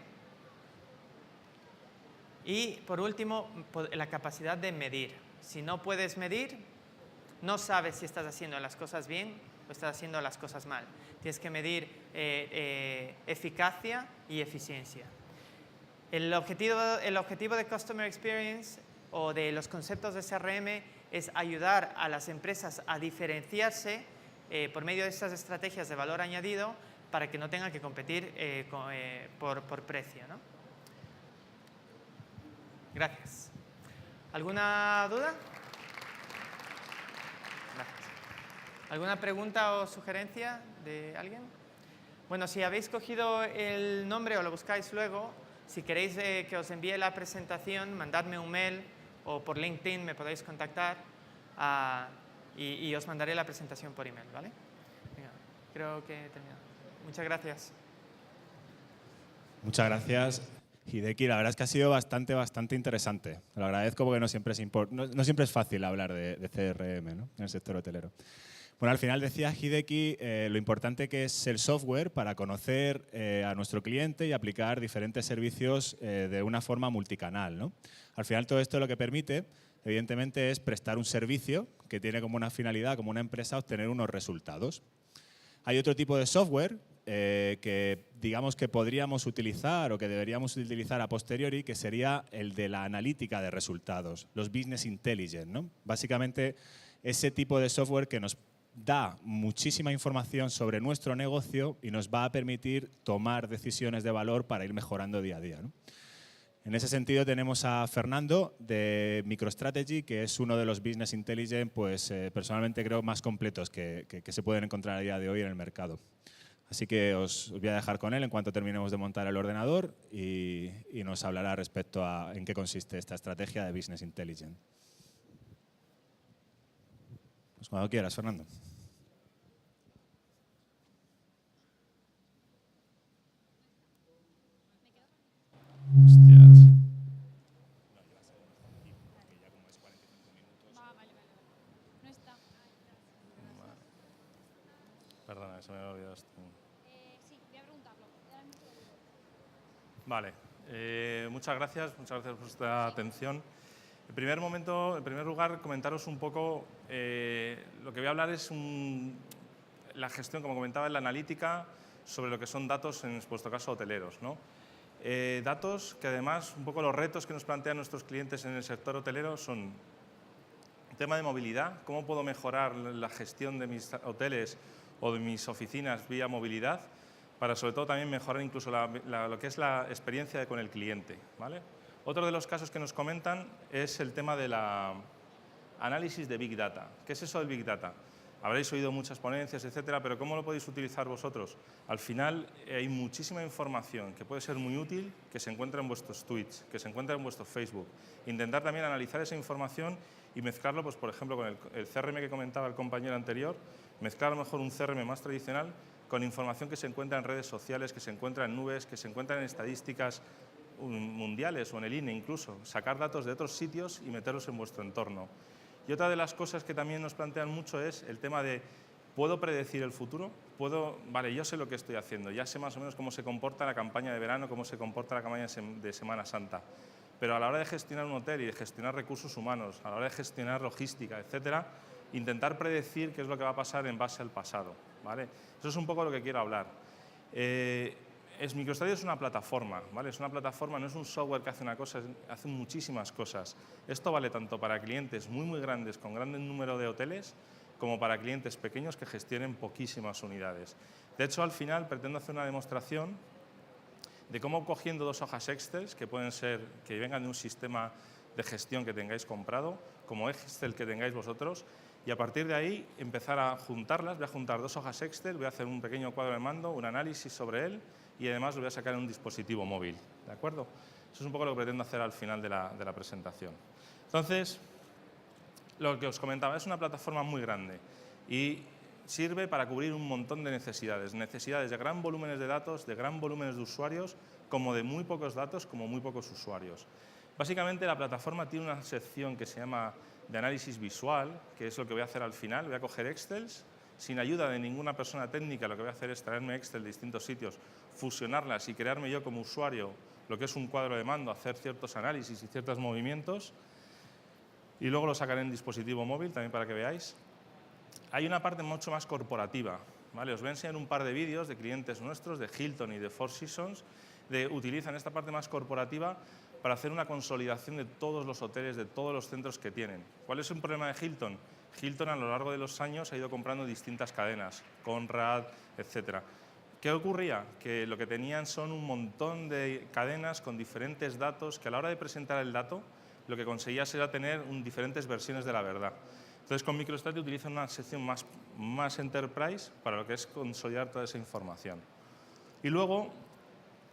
Y, por último, la capacidad de medir. Si no puedes medir, no sabes si estás haciendo las cosas bien o estás haciendo las cosas mal. Tienes que medir eficacia y eficiencia. El objetivo de Customer Experience o de los conceptos de CRM es ayudar a las empresas a diferenciarse por medio de estas estrategias de valor añadido para que no tengan que competir por precio, ¿no? Gracias. ¿Alguna duda? Gracias. ¿Alguna pregunta o sugerencia de alguien? Bueno, si habéis cogido el nombre o lo buscáis luego, si queréis que os envíe la presentación, mandadme un mail o por LinkedIn me podéis contactar y os mandaré la presentación por email, ¿vale? Venga, creo que he terminado. Muchas gracias. Muchas gracias, Hideki. La verdad es que ha sido bastante interesante. Te lo agradezco porque no siempre es fácil hablar de CRM, ¿no?, en el sector hotelero. Bueno, al final decía Hideki lo importante que es el software para conocer a nuestro cliente y aplicar diferentes servicios de una forma multicanal, ¿no? Al final todo esto lo que permite, evidentemente, es prestar un servicio que tiene como una finalidad, como una empresa, obtener unos resultados. Hay otro tipo de software que digamos que podríamos utilizar o que deberíamos utilizar a posteriori, que sería el de la analítica de resultados, los business intelligence, ¿no? Básicamente ese tipo de software que nos da muchísima información sobre nuestro negocio y nos va a permitir tomar decisiones de valor para ir mejorando día a día, ¿no? En ese sentido tenemos a Fernando de MicroStrategy, que es uno de los business intelligence, pues personalmente creo más completos que se pueden encontrar a día de hoy en el mercado. Así que os voy a dejar con él en cuanto terminemos de montar el ordenador y nos hablará respecto a en qué consiste esta estrategia de business intelligence. Pues cuando quieras, Fernando. Hostias. No está. Perdona, se me había olvidado esto. Sí, voy a preguntarlo. Vale. Muchas gracias por vuestra atención. En primer lugar, comentaros un poco, lo que voy a hablar es la gestión, como comentaba, en la analítica sobre lo que son datos, en vuestro caso, hoteleros, ¿no? Datos que además, un poco los retos que nos plantean nuestros clientes en el sector hotelero son el tema de movilidad, cómo puedo mejorar la gestión de mis hoteles o de mis oficinas vía movilidad, para sobre todo también mejorar incluso lo que es la experiencia con el cliente, ¿vale? Otro de los casos que nos comentan es el tema de la análisis de Big Data. ¿Qué es eso del Big Data? Habréis oído muchas ponencias, etcétera, pero ¿cómo lo podéis utilizar vosotros? Al final hay muchísima información que puede ser muy útil, que se encuentra en vuestros tweets, que se encuentra en vuestro Facebook. Intentar también analizar esa información y mezclarlo, pues, por ejemplo, con el CRM que comentaba el compañero anterior, mezclar a lo mejor un CRM más tradicional con información que se encuentra en redes sociales, que se encuentra en nubes, que se encuentra en estadísticas mundiales o en el INE incluso. Sacar datos de otros sitios y meterlos en vuestro entorno. Y otra de las cosas que también nos plantean mucho es el tema de ¿puedo predecir el futuro? Vale, yo sé lo que estoy haciendo, ya sé más o menos cómo se comporta la campaña de verano, cómo se comporta la campaña de Semana Santa. Pero a la hora de gestionar un hotel y de gestionar recursos humanos, a la hora de gestionar logística, etcétera, intentar predecir qué es lo que va a pasar en base al pasado, ¿vale? Eso es un poco lo que quiero hablar. MicroStrategy es una plataforma, ¿vale? Es una plataforma, no es un software que hace una cosa, hace muchísimas cosas. Esto vale tanto para clientes muy, muy grandes, con gran número de hoteles, como para clientes pequeños que gestionen poquísimas unidades. De hecho, al final pretendo hacer una demostración de cómo cogiendo dos hojas Excel, que pueden ser, que vengan de un sistema de gestión que tengáis comprado, como Excel que tengáis vosotros, y a partir de ahí empezar a juntarlas. Voy a juntar dos hojas Excel, voy a hacer un pequeño cuadro de mando, un análisis sobre él, y además lo voy a sacar en un dispositivo móvil, ¿de acuerdo? Eso es un poco lo que pretendo hacer al final de la presentación. Entonces, lo que os comentaba, es una plataforma muy grande y sirve para cubrir un montón de necesidades de gran volúmenes de datos, de gran volúmenes de usuarios, como de muy pocos datos, como muy pocos usuarios. Básicamente, la plataforma tiene una sección que se llama de análisis visual, que es lo que voy a hacer al final. Voy a coger Excels, sin ayuda de ninguna persona técnica, lo que voy a hacer es traerme Excel de distintos sitios, fusionarlas y crearme yo como usuario lo que es un cuadro de mando, hacer ciertos análisis y ciertos movimientos, y luego lo sacaré en dispositivo móvil también para que veáis. Hay una parte mucho más corporativa, ¿vale? Os voy a enseñar un par de vídeos de clientes nuestros, de Hilton y de Four Seasons, utilizan esta parte más corporativa para hacer una consolidación de todos los hoteles, de todos los centros que tienen. ¿Cuál es un problema de Hilton? Hilton a lo largo de los años ha ido comprando distintas cadenas, Conrad, etcétera. ¿Qué ocurría? Que lo que tenían son un montón de cadenas con diferentes datos, que a la hora de presentar el dato, lo que conseguías era tener diferentes versiones de la verdad. Entonces, con MicroStrategy utilizan una sección más enterprise para lo que es consolidar toda esa información. Y luego,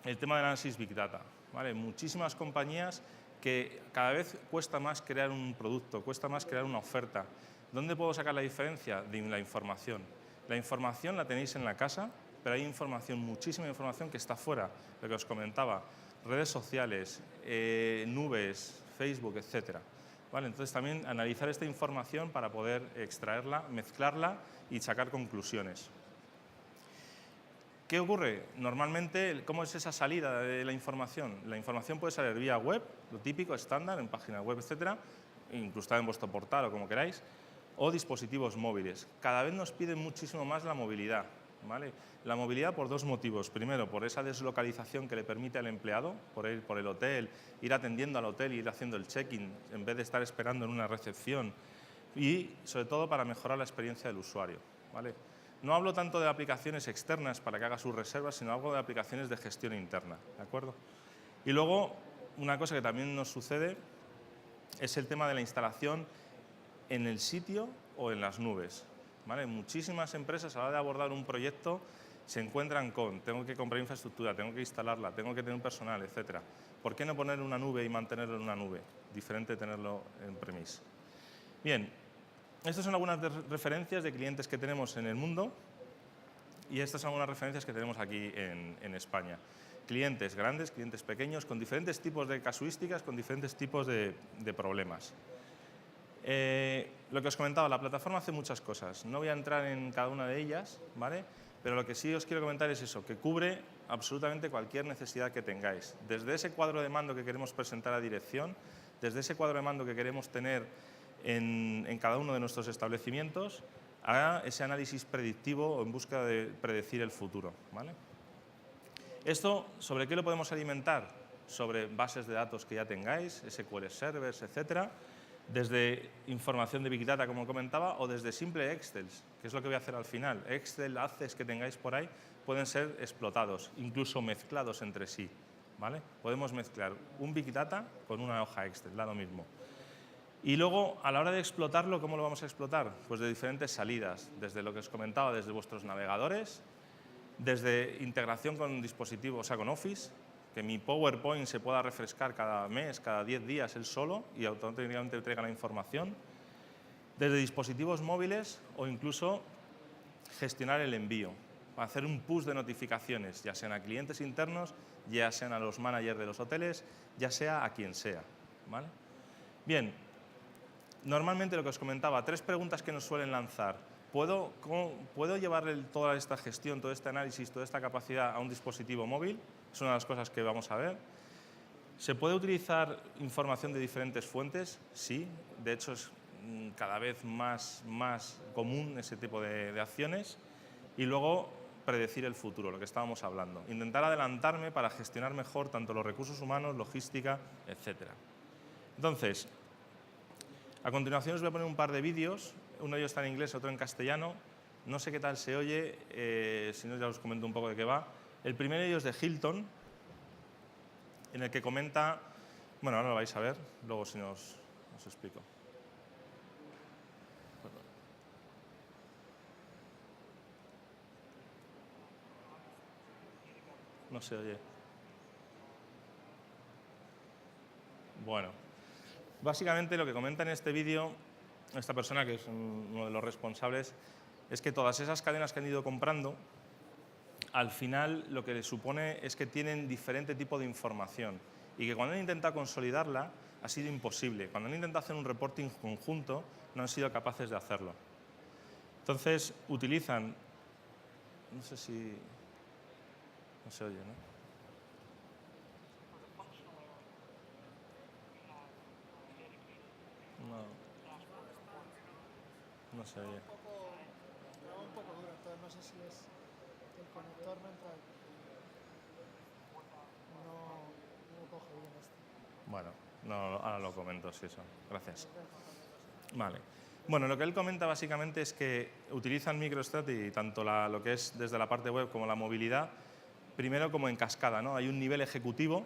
el tema del análisis Big Data, ¿vale? Muchísimas compañías que cada vez cuesta más crear un producto, cuesta más crear una oferta. ¿Dónde puedo sacar la diferencia? De la información. La información la tenéis en la casa, pero hay información, muchísima información que está fuera, lo que os comentaba, redes sociales, nubes, Facebook, etcétera. ¿Vale? Entonces, también analizar esta información para poder extraerla, mezclarla y sacar conclusiones. ¿Qué ocurre? Normalmente, ¿cómo es esa salida de la información? La información puede salir vía web, lo típico, estándar, en página web, etcétera, incrustada en vuestro portal o como queráis, o dispositivos móviles. Cada vez nos piden muchísimo más la movilidad, ¿vale? La movilidad por dos motivos. Primero, por esa deslocalización que le permite al empleado, por ir por el hotel, ir atendiendo al hotel y ir haciendo el check-in en vez de estar esperando en una recepción. Y, sobre todo, para mejorar la experiencia del usuario, ¿vale? No hablo tanto de aplicaciones externas para que haga sus reservas, sino hablo de aplicaciones de gestión interna, ¿de acuerdo? Y luego, una cosa que también nos sucede es el tema de la instalación en el sitio o en las nubes, ¿vale? Muchísimas empresas a la hora de abordar un proyecto se encuentran con tengo que comprar infraestructura, tengo que instalarla, tengo que tener un personal, etcétera. ¿Por qué no poner una nube y mantenerlo en una nube? Diferente de tenerlo en premise. Bien, estas son algunas referencias de clientes que tenemos en el mundo y estas son algunas referencias que tenemos aquí en España. Clientes grandes, clientes pequeños, con diferentes tipos de casuísticas, con diferentes tipos de problemas. Lo que os comentaba, la plataforma hace muchas cosas. No voy a entrar en cada una de ellas, ¿vale? Pero lo que sí os quiero comentar es eso, que cubre absolutamente cualquier necesidad que tengáis. Desde ese cuadro de mando que queremos presentar a dirección, desde ese cuadro de mando que queremos tener en cada uno de nuestros establecimientos, a ese análisis predictivo o en busca de predecir el futuro, ¿vale? ¿Esto sobre qué lo podemos alimentar? Sobre bases de datos que ya tengáis, SQL servers, etcétera, desde información de Big Data, como comentaba, o desde simple Excel, que es lo que voy a hacer al final. Excel, Access que tengáis por ahí, pueden ser explotados, incluso mezclados entre sí, ¿vale? Podemos mezclar un Big Data con una hoja Excel, da lo mismo. Y luego, a la hora de explotarlo, ¿cómo lo vamos a explotar? Pues de diferentes salidas, desde lo que os comentaba, desde vuestros navegadores, desde integración con dispositivos, o sea, con Office, que mi PowerPoint se pueda refrescar cada mes, cada 10 días él solo y automáticamente traiga la información, desde dispositivos móviles o incluso gestionar el envío, hacer un push de notificaciones, ya sean a clientes internos, ya sean a los managers de los hoteles, ya sea a quien sea, ¿vale? Bien, normalmente lo que os comentaba, 3 preguntas que nos suelen lanzar. ¿Puedo llevar toda esta gestión, todo este análisis, toda esta capacidad a un dispositivo móvil? Es una de las cosas que vamos a ver. ¿Se puede utilizar información de diferentes fuentes? Sí, de hecho es cada vez más común ese tipo de acciones. Y luego predecir el futuro, lo que estábamos hablando. Intentar adelantarme para gestionar mejor tanto los recursos humanos, logística, etc. Entonces, a continuación os voy a poner un par de vídeos. Uno de ellos está en inglés, otro en castellano. No sé qué tal se oye, si no ya os comento un poco de qué va. El primero de ellos es de Hilton, en el que comenta, bueno, ahora lo vais a ver, luego si os explico. No se oye. Bueno, básicamente lo que comenta en este vídeo esta persona, que es uno de los responsables, es que todas esas cadenas que han ido comprando, al final lo que les supone es que tienen diferente tipo de información y que cuando han intentado consolidarla ha sido imposible. Cuando han intentado hacer un reporting conjunto no han sido capaces de hacerlo. Entonces utilizan, no sé si, no se oye, ¿no? No se oye. Un poco duro, entonces no sé si es el conector no entra, no coge bien esto. Bueno, no, ahora lo comento, sí, eso. Gracias. Vale. Bueno, lo que él comenta básicamente es que utilizan MicroStrategy, tanto lo que es desde la parte web como la movilidad, primero como en cascada, ¿no? Hay un nivel ejecutivo,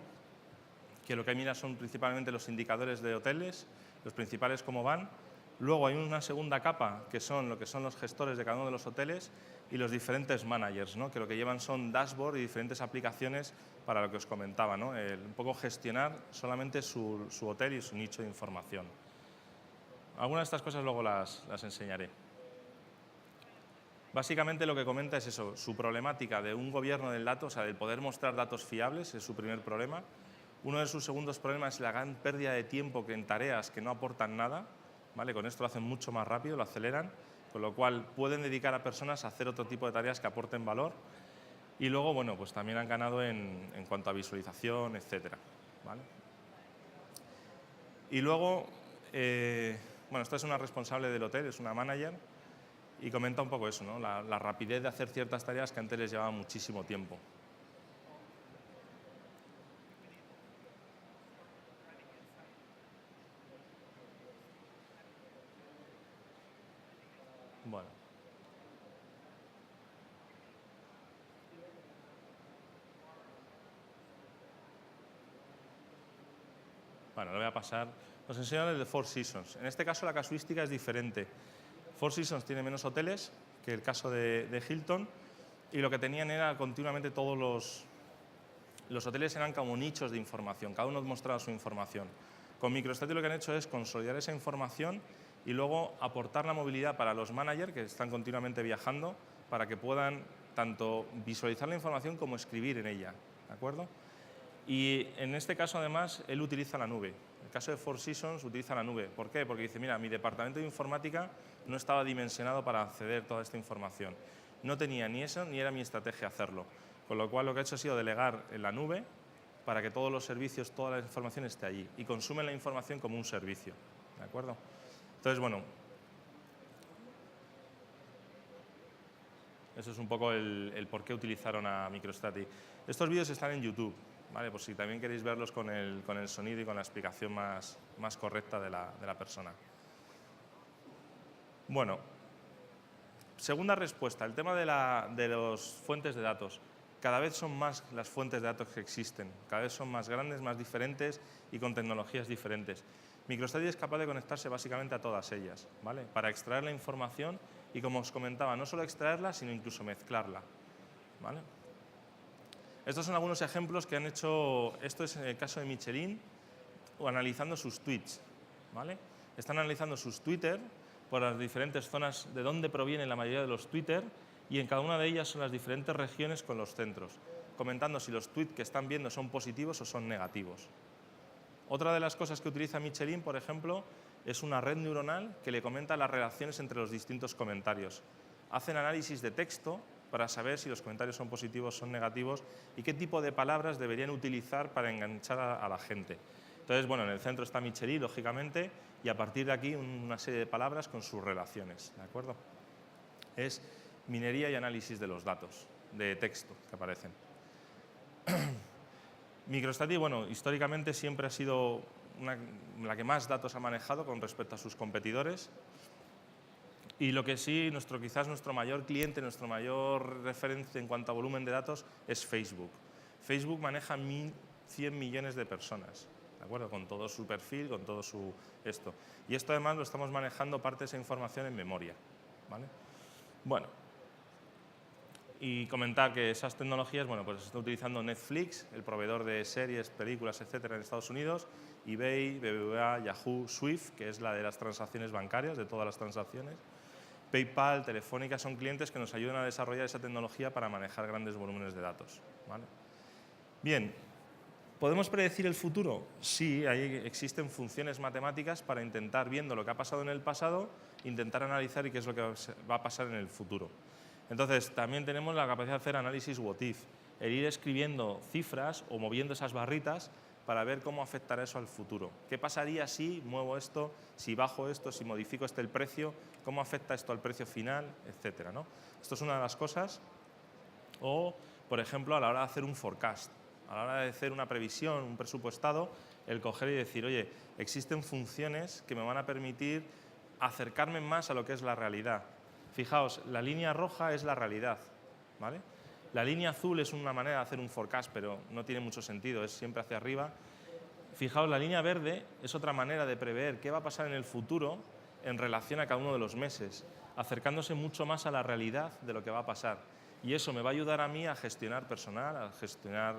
que lo que mira son principalmente los indicadores de hoteles, los principales cómo van. Luego hay una segunda capa, que son lo que son los gestores de cada uno de los hoteles y los diferentes managers, ¿no? Que lo que llevan son dashboard y diferentes aplicaciones para lo que os comentaba, ¿no? Un poco gestionar solamente su hotel y su nicho de información. Algunas de estas cosas luego las enseñaré. Básicamente lo que comenta es eso, su problemática de un gobierno del dato, o sea, de poder mostrar datos fiables, es su primer problema. Uno de sus segundos problemas es la gran pérdida de tiempo que en tareas que no aportan nada, ¿vale? Con esto lo hacen mucho más rápido, lo aceleran, con lo cual pueden dedicar a personas a hacer otro tipo de tareas que aporten valor. Y luego, bueno, pues también han ganado en cuanto a visualización, etcétera, ¿vale? Y luego, bueno, esta es una responsable del hotel, es una manager, y comenta un poco eso, ¿no? La rapidez de hacer ciertas tareas que antes les llevaba muchísimo tiempo. Bueno. Bueno, lo voy a pasar. Os enseño el de Four Seasons. En este caso la casuística es diferente. Four Seasons tiene menos hoteles que el caso de Hilton y lo que tenían era continuamente todos los hoteles eran como nichos de información, cada uno mostraba su información. Con MicroStrategy lo que han hecho es consolidar esa información y luego aportar la movilidad para los managers que están continuamente viajando para que puedan tanto visualizar la información como escribir en ella, ¿de acuerdo? Y en este caso, además, él utiliza la nube. En el caso de Four Seasons utiliza la nube. ¿Por qué? Porque dice, mira, mi departamento de informática no estaba dimensionado para acceder a toda esta información. No tenía ni eso, ni era mi estrategia hacerlo. Con lo cual, lo que ha hecho ha sido delegar en la nube para que todos los servicios, toda la información esté allí. Y consumen la información como un servicio. ¿De acuerdo? Entonces, bueno, eso es un poco el por qué utilizaron a MicroStrategy. Estos vídeos están en YouTube, ¿vale? Por si también queréis verlos con el sonido y con la explicación más correcta de la persona. Bueno, segunda respuesta, el tema de las fuentes de datos. Cada vez son más las fuentes de datos que existen, cada vez son más grandes, más diferentes y con tecnologías diferentes. MicroStrategy es capaz de conectarse básicamente a todas ellas, ¿vale? Para extraer la información y, como os comentaba, no solo extraerla, sino incluso mezclarla, ¿vale? Estos son algunos ejemplos que han hecho, esto es en el caso de Michelin, o analizando sus tweets, ¿vale? Están analizando sus Twitter por las diferentes zonas de dónde provienen la mayoría de los Twitter y en cada una de ellas son las diferentes regiones con los centros, comentando si los tweets que están viendo son positivos o son negativos. Otra de las cosas que utiliza Michelin, por ejemplo, es una red neuronal que le comenta las relaciones entre los distintos comentarios. Hacen análisis de texto para saber si los comentarios son positivos o son negativos y qué tipo de palabras deberían utilizar para enganchar a la gente. Entonces, bueno, en el centro está Michelin, lógicamente, y a partir de aquí una serie de palabras con sus relaciones, ¿de acuerdo? Es minería y análisis de los datos, de texto que aparecen. MicroStrategy, bueno, históricamente siempre ha sido la que más datos ha manejado con respecto a sus competidores. Y lo que sí, quizás nuestro mayor cliente, nuestro mayor referencia en cuanto a volumen de datos es Facebook. Facebook maneja 1.100 millones de personas, ¿de acuerdo? Con todo su perfil, con todo su esto. Y esto además lo estamos manejando parte de esa información en memoria, ¿vale? Bueno, y comentar que esas tecnologías, bueno, pues está utilizando Netflix, el proveedor de series, películas, etcétera, en Estados Unidos, eBay, BBVA, Yahoo, Swift, que es la de las transacciones bancarias, de todas las transacciones, PayPal, Telefónica, son clientes que nos ayudan a desarrollar esa tecnología para manejar grandes volúmenes de datos, ¿vale? Bien, ¿podemos predecir el futuro? Sí, ahí existen funciones matemáticas para intentar, viendo lo que ha pasado en el pasado, intentar analizar y qué es lo que va a pasar en el futuro. Entonces, también tenemos la capacidad de hacer análisis what if, el ir escribiendo cifras o moviendo esas barritas para ver cómo afectará eso al futuro. ¿Qué pasaría si muevo esto, si bajo esto, si modifico el precio? ¿Cómo afecta esto al precio final? Etcétera, ¿no? Esto es una de las cosas. O, por ejemplo, a la hora de hacer un forecast, a la hora de hacer una previsión, un presupuestado, el coger y decir, oye, existen funciones que me van a permitir acercarme más a lo que es la realidad. Fijaos, la línea roja es la realidad, ¿vale? La línea azul es una manera de hacer un forecast, pero no tiene mucho sentido, es siempre hacia arriba. Fijaos, la línea verde es otra manera de prever qué va a pasar en el futuro en relación a cada uno de los meses, acercándose mucho más a la realidad de lo que va a pasar. Y eso me va a ayudar a mí a gestionar personal, a gestionar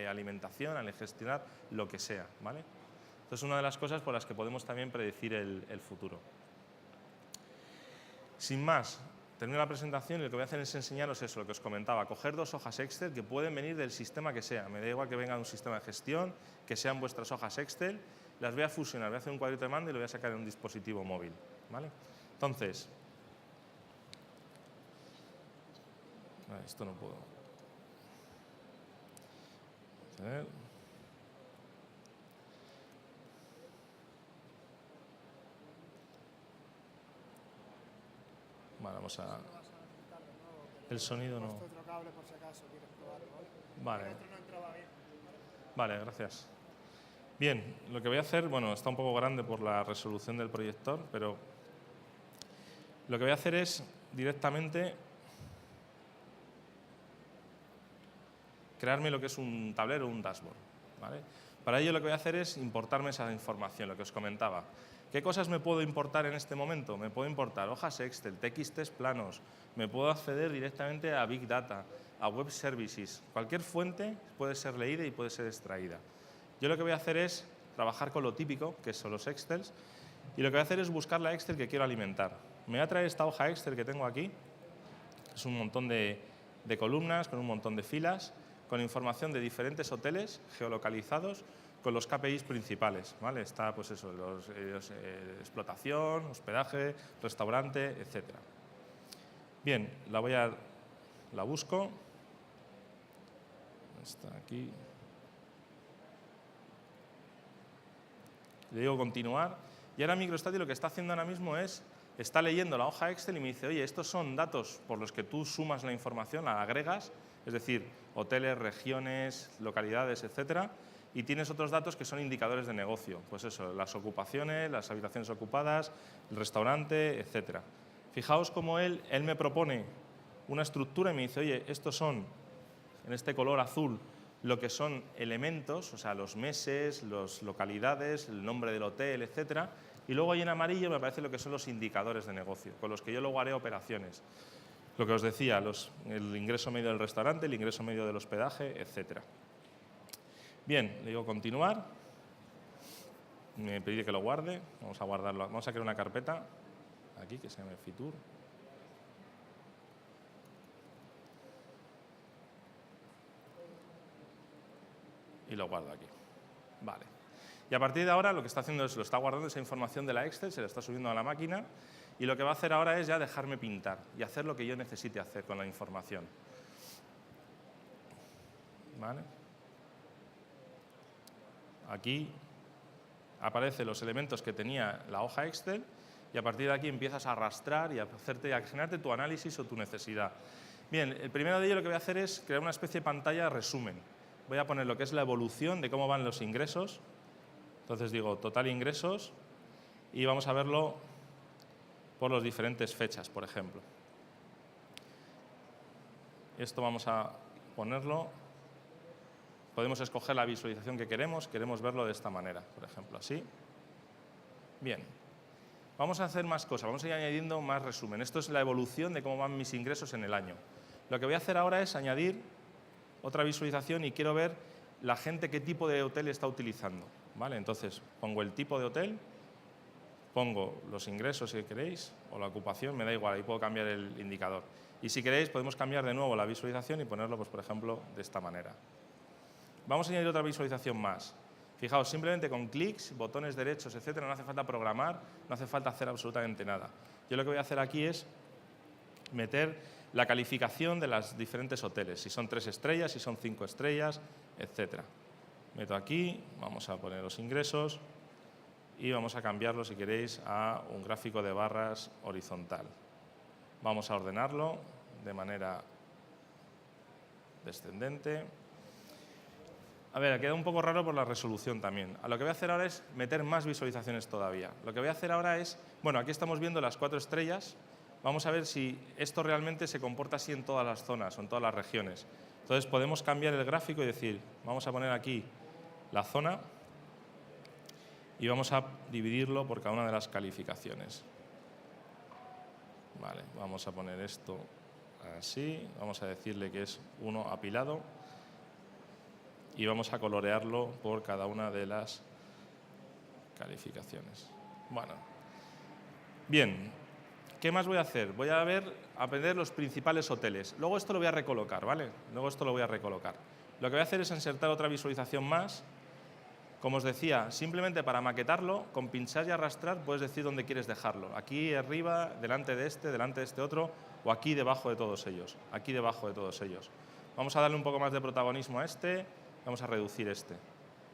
alimentación, a gestionar lo que sea, ¿vale? Entonces, es una de las cosas por las que podemos también predecir el futuro. Sin más, termino la presentación y lo que voy a hacer es enseñaros eso, lo que os comentaba, coger dos hojas Excel que pueden venir del sistema que sea. Me da igual que venga de un sistema de gestión, que sean vuestras hojas Excel, las voy a fusionar, voy a hacer un cuadrito de mando y lo voy a sacar en un dispositivo móvil, ¿vale? Entonces, esto no puedo. A ver. Vale, vamos a... El sonido no... Otro cable por si acaso quieres probarlo, ¿vale? Vale. El otro no entraba bien. Vale, gracias. Bien, lo que voy a hacer, bueno, está un poco grande por la resolución del proyector, pero lo que voy a hacer es directamente crearme lo que es un tablero o un dashboard, ¿vale? Para ello lo que voy a hacer es importarme esa información, lo que os comentaba. ¿Qué cosas me puedo importar en este momento? Me puedo importar hojas Excel, TXTs planos, me puedo acceder directamente a Big Data, a Web Services. Cualquier fuente puede ser leída y puede ser extraída. Yo lo que voy a hacer es trabajar con lo típico, que son los Excels, y lo que voy a hacer es buscar la Excel que quiero alimentar. Me voy a traer esta hoja Excel que tengo aquí, es un montón de columnas con un montón de filas, con información de diferentes hoteles geolocalizados, con los KPIs principales, ¿vale? Está, pues eso, explotación, hospedaje, restaurante, etc. Bien, la busco. Está aquí. Le digo continuar. Y ahora MicroStrategy lo que está haciendo ahora mismo es, está leyendo la hoja Excel y me dice, oye, estos son datos por los que tú sumas la información, la agregas, es decir, hoteles, regiones, localidades, etcétera. Y tienes otros datos que son indicadores de negocio, pues eso, las ocupaciones, las habitaciones ocupadas, el restaurante, etcétera. Fijaos cómo él me propone una estructura y me dice, oye, estos son, en este color azul, lo que son elementos, o sea, los meses, las localidades, el nombre del hotel, etcétera. Y luego ahí en amarillo me aparece lo que son los indicadores de negocio, con los que yo luego haré operaciones. Lo que os decía, el ingreso medio del restaurante, el ingreso medio del hospedaje, etcétera. Bien, le digo continuar. Me pide que lo guarde. Vamos a guardarlo. Vamos a crear una carpeta aquí que se llame Fitur. Y lo guardo aquí. Vale. Y a partir de ahora lo que está haciendo es, lo está guardando esa información de la Excel, se la está subiendo a la máquina y lo que va a hacer ahora es ya dejarme pintar y hacer lo que yo necesite hacer con la información. ¿Vale? Aquí aparecen los elementos que tenía la hoja Excel y a partir de aquí empiezas a arrastrar y a generarte tu análisis o tu necesidad. Bien, el primero de ellos lo que voy a hacer es crear una especie de pantalla resumen. Voy a poner lo que es la evolución de cómo van los ingresos. Entonces digo total ingresos y vamos a verlo por las diferentes fechas, por ejemplo. Esto vamos a ponerlo. Podemos escoger la visualización que queremos verlo de esta manera, por ejemplo, así. Bien. Vamos a hacer más cosas, vamos a ir añadiendo más resumen. Esto es la evolución de cómo van mis ingresos en el año. Lo que voy a hacer ahora es añadir otra visualización y quiero ver la gente qué tipo de hotel está utilizando. ¿Vale? Entonces, pongo el tipo de hotel, pongo los ingresos si queréis, o la ocupación, me da igual, ahí puedo cambiar el indicador. Y si queréis, podemos cambiar de nuevo la visualización y ponerlo, pues, por ejemplo, de esta manera. Vamos a añadir otra visualización más. Fijaos, simplemente con clics, botones derechos, etcétera, no hace falta programar, no hace falta hacer absolutamente nada. Yo lo que voy a hacer aquí es meter la calificación de los diferentes hoteles, si son 3 estrellas, si son 5 estrellas, etcétera. Meto aquí, vamos a poner los ingresos y vamos a cambiarlo, si queréis, a un gráfico de barras horizontal. Vamos a ordenarlo de manera descendente. A ver, queda un poco raro por la resolución también. Lo que voy a hacer ahora es meter más visualizaciones todavía. Lo que voy a hacer ahora es, bueno, aquí estamos viendo las 4 estrellas. Vamos a ver si esto realmente se comporta así en todas las zonas o en todas las regiones. Entonces podemos cambiar el gráfico y decir, vamos a poner aquí la zona y vamos a dividirlo por cada una de las calificaciones. Vale, vamos a poner esto así, vamos a decirle que es 1 apilado y vamos a colorearlo por cada una de las calificaciones. Bueno, bien, ¿qué más voy a hacer? Voy a aprender los principales hoteles. Luego esto lo voy a recolocar, ¿vale? Luego esto lo voy a recolocar. Lo que voy a hacer es insertar otra visualización más. Como os decía, simplemente para maquetarlo, con pinchar y arrastrar puedes decir dónde quieres dejarlo. Aquí arriba, delante de este otro, o aquí debajo de todos ellos. Aquí debajo de todos ellos. Vamos a darle un poco más de protagonismo a este, vamos a reducir este.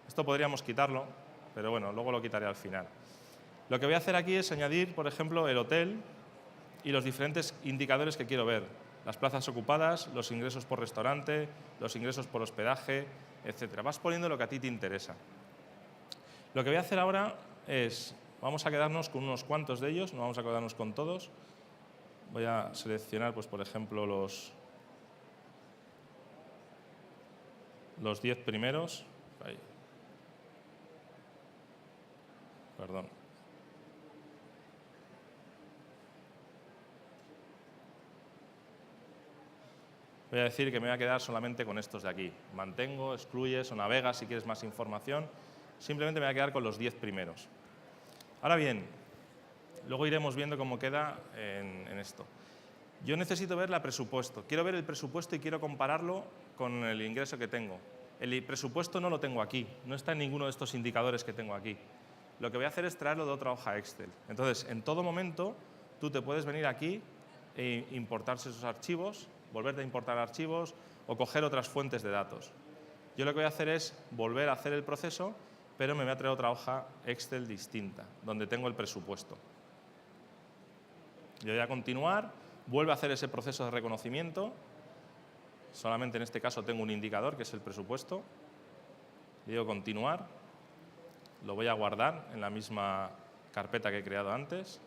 Esto podríamos quitarlo, pero bueno, luego lo quitaré al final. Lo que voy a hacer aquí es añadir, por ejemplo, el hotel y los diferentes indicadores que quiero ver. Las plazas ocupadas, los ingresos por restaurante, los ingresos por hospedaje, etcétera. Vas poniendo lo que a ti te interesa. Lo que voy a hacer ahora es, vamos a quedarnos con unos cuantos de ellos, no vamos a quedarnos con todos. Voy a seleccionar, pues, por ejemplo, los 10 primeros. Ahí. Perdón. Voy a decir que me voy a quedar solamente con estos de aquí. Mantengo, excluyes o navegas si quieres más información. Simplemente me voy a quedar con los 10 primeros. Ahora bien, luego iremos viendo cómo queda en esto. Yo necesito ver el presupuesto. Quiero ver el presupuesto y quiero compararlo con el ingreso que tengo. El presupuesto no lo tengo aquí, no está en ninguno de estos indicadores que tengo aquí. Lo que voy a hacer es traerlo de otra hoja Excel. Entonces, en todo momento, tú te puedes venir aquí e importarse esos archivos, volverte a importar archivos o coger otras fuentes de datos. Yo lo que voy a hacer es volver a hacer el proceso, pero me voy a traer otra hoja Excel distinta, donde tengo el presupuesto. Yo voy a continuar, vuelvo a hacer ese proceso de reconocimiento. Solamente en este caso tengo un indicador, que es el presupuesto. Le digo continuar. Lo voy a guardar en la misma carpeta que he creado antes.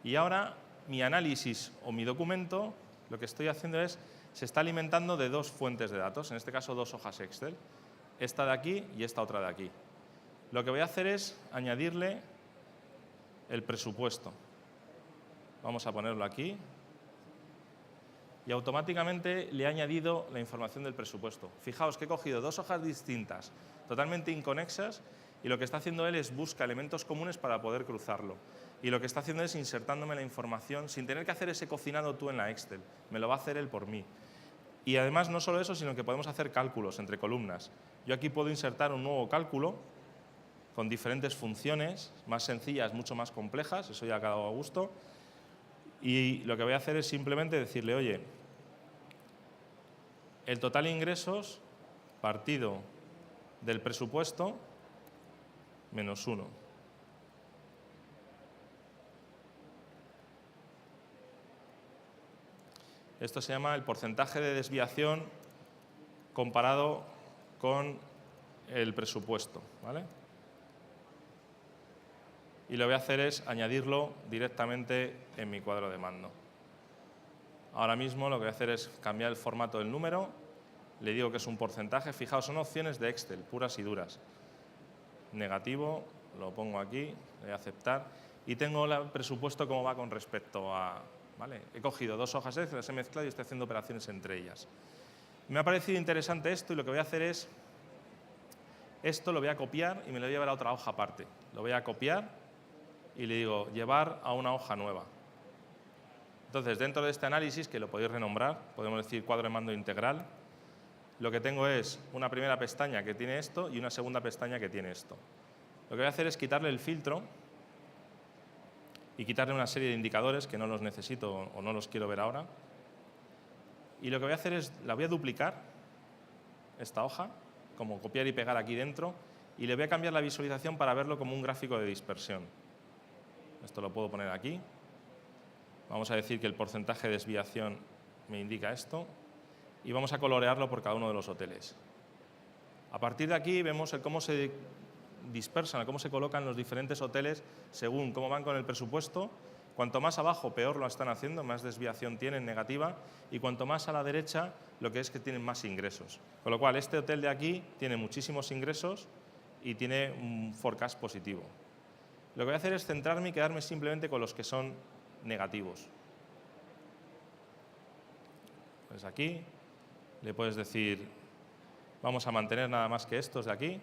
Y ahora mi análisis o mi documento, lo que estoy haciendo es se está alimentando de dos fuentes de datos, en este caso dos hojas Excel, esta de aquí y esta otra de aquí. Lo que voy a hacer es añadirle el presupuesto. Vamos a ponerlo aquí. Y automáticamente le he añadido la información del presupuesto. Fijaos que he cogido dos hojas distintas, totalmente inconexas, y lo que está haciendo él es buscar elementos comunes para poder cruzarlo. Y lo que está haciendo es insertándome la información sin tener que hacer ese cocinado tú en la Excel. Me lo va a hacer él por mí. Y además no solo eso, sino que podemos hacer cálculos entre columnas. Yo aquí puedo insertar un nuevo cálculo con diferentes funciones, más sencillas, mucho más complejas, eso ya ha quedado a gusto. Y lo que voy a hacer es simplemente decirle, oye, el total de ingresos partido del presupuesto menos 1. Esto se llama el porcentaje de desviación comparado con el presupuesto, ¿vale? Y lo que voy a hacer es añadirlo directamente en mi cuadro de mando. Ahora mismo lo que voy a hacer es cambiar el formato del número, le digo que es un porcentaje, fijaos, son opciones de Excel, puras y duras. Negativo, lo pongo aquí, le voy a aceptar y tengo el presupuesto como va con respecto a... ¿vale? He cogido dos hojas Excel, las he mezclado y estoy haciendo operaciones entre ellas. Me ha parecido interesante esto y lo que voy a hacer es, esto lo voy a copiar y me lo voy a llevar a otra hoja aparte. Lo voy a copiar y le digo, llevar a una hoja nueva. Entonces, dentro de este análisis, que lo podéis renombrar, podemos decir cuadro de mando integral, lo que tengo es una primera pestaña que tiene esto y una segunda pestaña que tiene esto. Lo que voy a hacer es quitarle el filtro y quitarle una serie de indicadores que no los necesito o no los quiero ver ahora. Y lo que voy a hacer es, la voy a duplicar, esta hoja, como copiar y pegar aquí dentro, y le voy a cambiar la visualización para verlo como un gráfico de dispersión. Esto lo puedo poner aquí. Vamos a decir que el porcentaje de desviación me indica esto y vamos a colorearlo por cada uno de los hoteles. A partir de aquí vemos el cómo se dispersan, cómo se colocan los diferentes hoteles según cómo van con el presupuesto. Cuanto más abajo, peor lo están haciendo, más desviación tienen negativa, y cuanto más a la derecha, lo que es que tienen más ingresos. Con lo cual, este hotel de aquí tiene muchísimos ingresos y tiene un forecast positivo. Lo que voy a hacer es centrarme y quedarme simplemente con los que son negativos. Pues aquí le puedes decir, vamos a mantener nada más que estos de aquí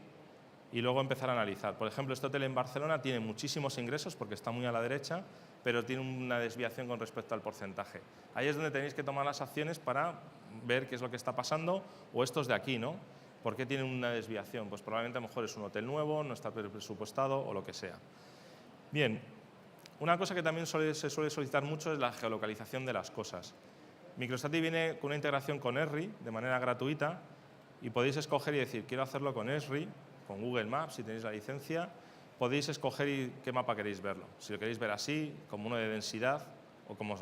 y luego empezar a analizar. Por ejemplo, este hotel en Barcelona tiene muchísimos ingresos porque está muy a la derecha, pero tiene una desviación con respecto al porcentaje. Ahí es donde tenéis que tomar las acciones para ver qué es lo que está pasando, o estos de aquí, ¿no? ¿Por qué tienen una desviación? Pues probablemente a lo mejor es un hotel nuevo, no está presupuestado o lo que sea. Bien, una cosa que también se suele solicitar mucho es la geolocalización de las cosas. MicroStrategy viene con una integración con Esri de manera gratuita y podéis escoger y decir, quiero hacerlo con Esri, con Google Maps, si tenéis la licencia, podéis escoger qué mapa queréis verlo. Si lo queréis ver así, como uno de densidad o como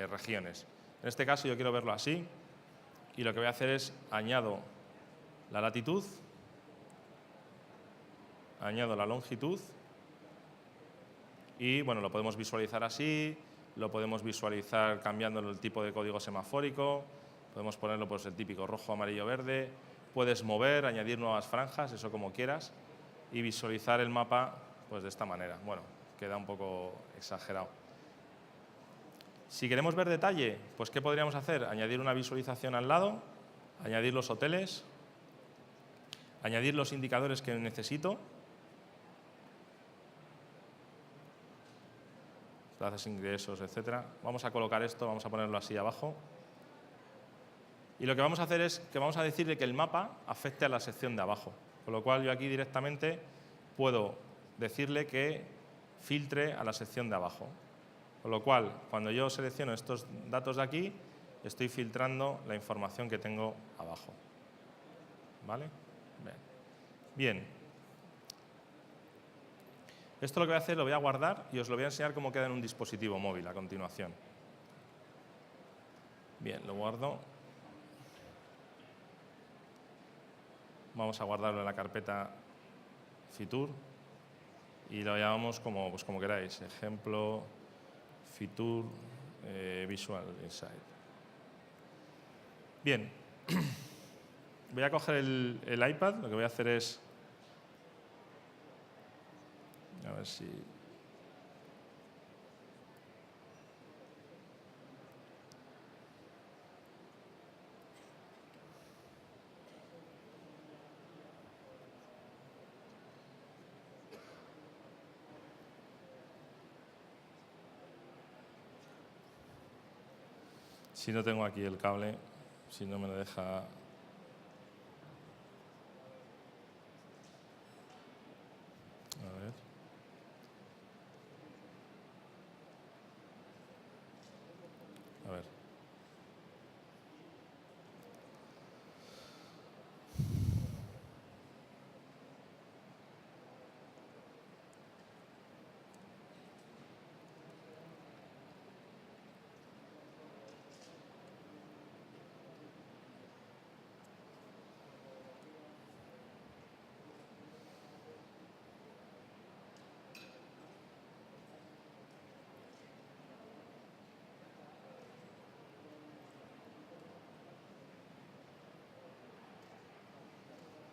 regiones. En este caso yo quiero verlo así y lo que voy a hacer es añado la latitud, añado la longitud y bueno, lo podemos visualizar así, lo podemos visualizar cambiando el tipo de código semafórico, podemos ponerlo pues el típico rojo, amarillo, verde, puedes mover, añadir nuevas franjas, eso como quieras, y visualizar el mapa pues de esta manera. Bueno, queda un poco exagerado. Si queremos ver detalle, pues ¿qué podríamos hacer? Añadir una visualización al lado, añadir los hoteles, añadir los indicadores que necesito, plazas, ingresos, etcétera. Vamos a colocar esto, vamos a ponerlo así abajo. Y lo que vamos a hacer es que vamos a decirle que el mapa afecte a la sección de abajo. Con lo cual yo aquí directamente puedo decirle que filtre a la sección de abajo. Con lo cual, cuando yo selecciono estos datos de aquí, estoy filtrando la información que tengo abajo. ¿Vale? Bien. Esto lo que voy a hacer, lo voy a guardar y os lo voy a enseñar cómo queda en un dispositivo móvil a continuación. Bien, lo guardo. Vamos a guardarlo en la carpeta Fitur y lo llamamos como, pues como queráis. Ejemplo, Fitur, Visual Insight. Bien, voy a coger el iPad, lo que voy a hacer es... A ver si... Si no tengo aquí el cable, si no me lo deja... A ver. A ver.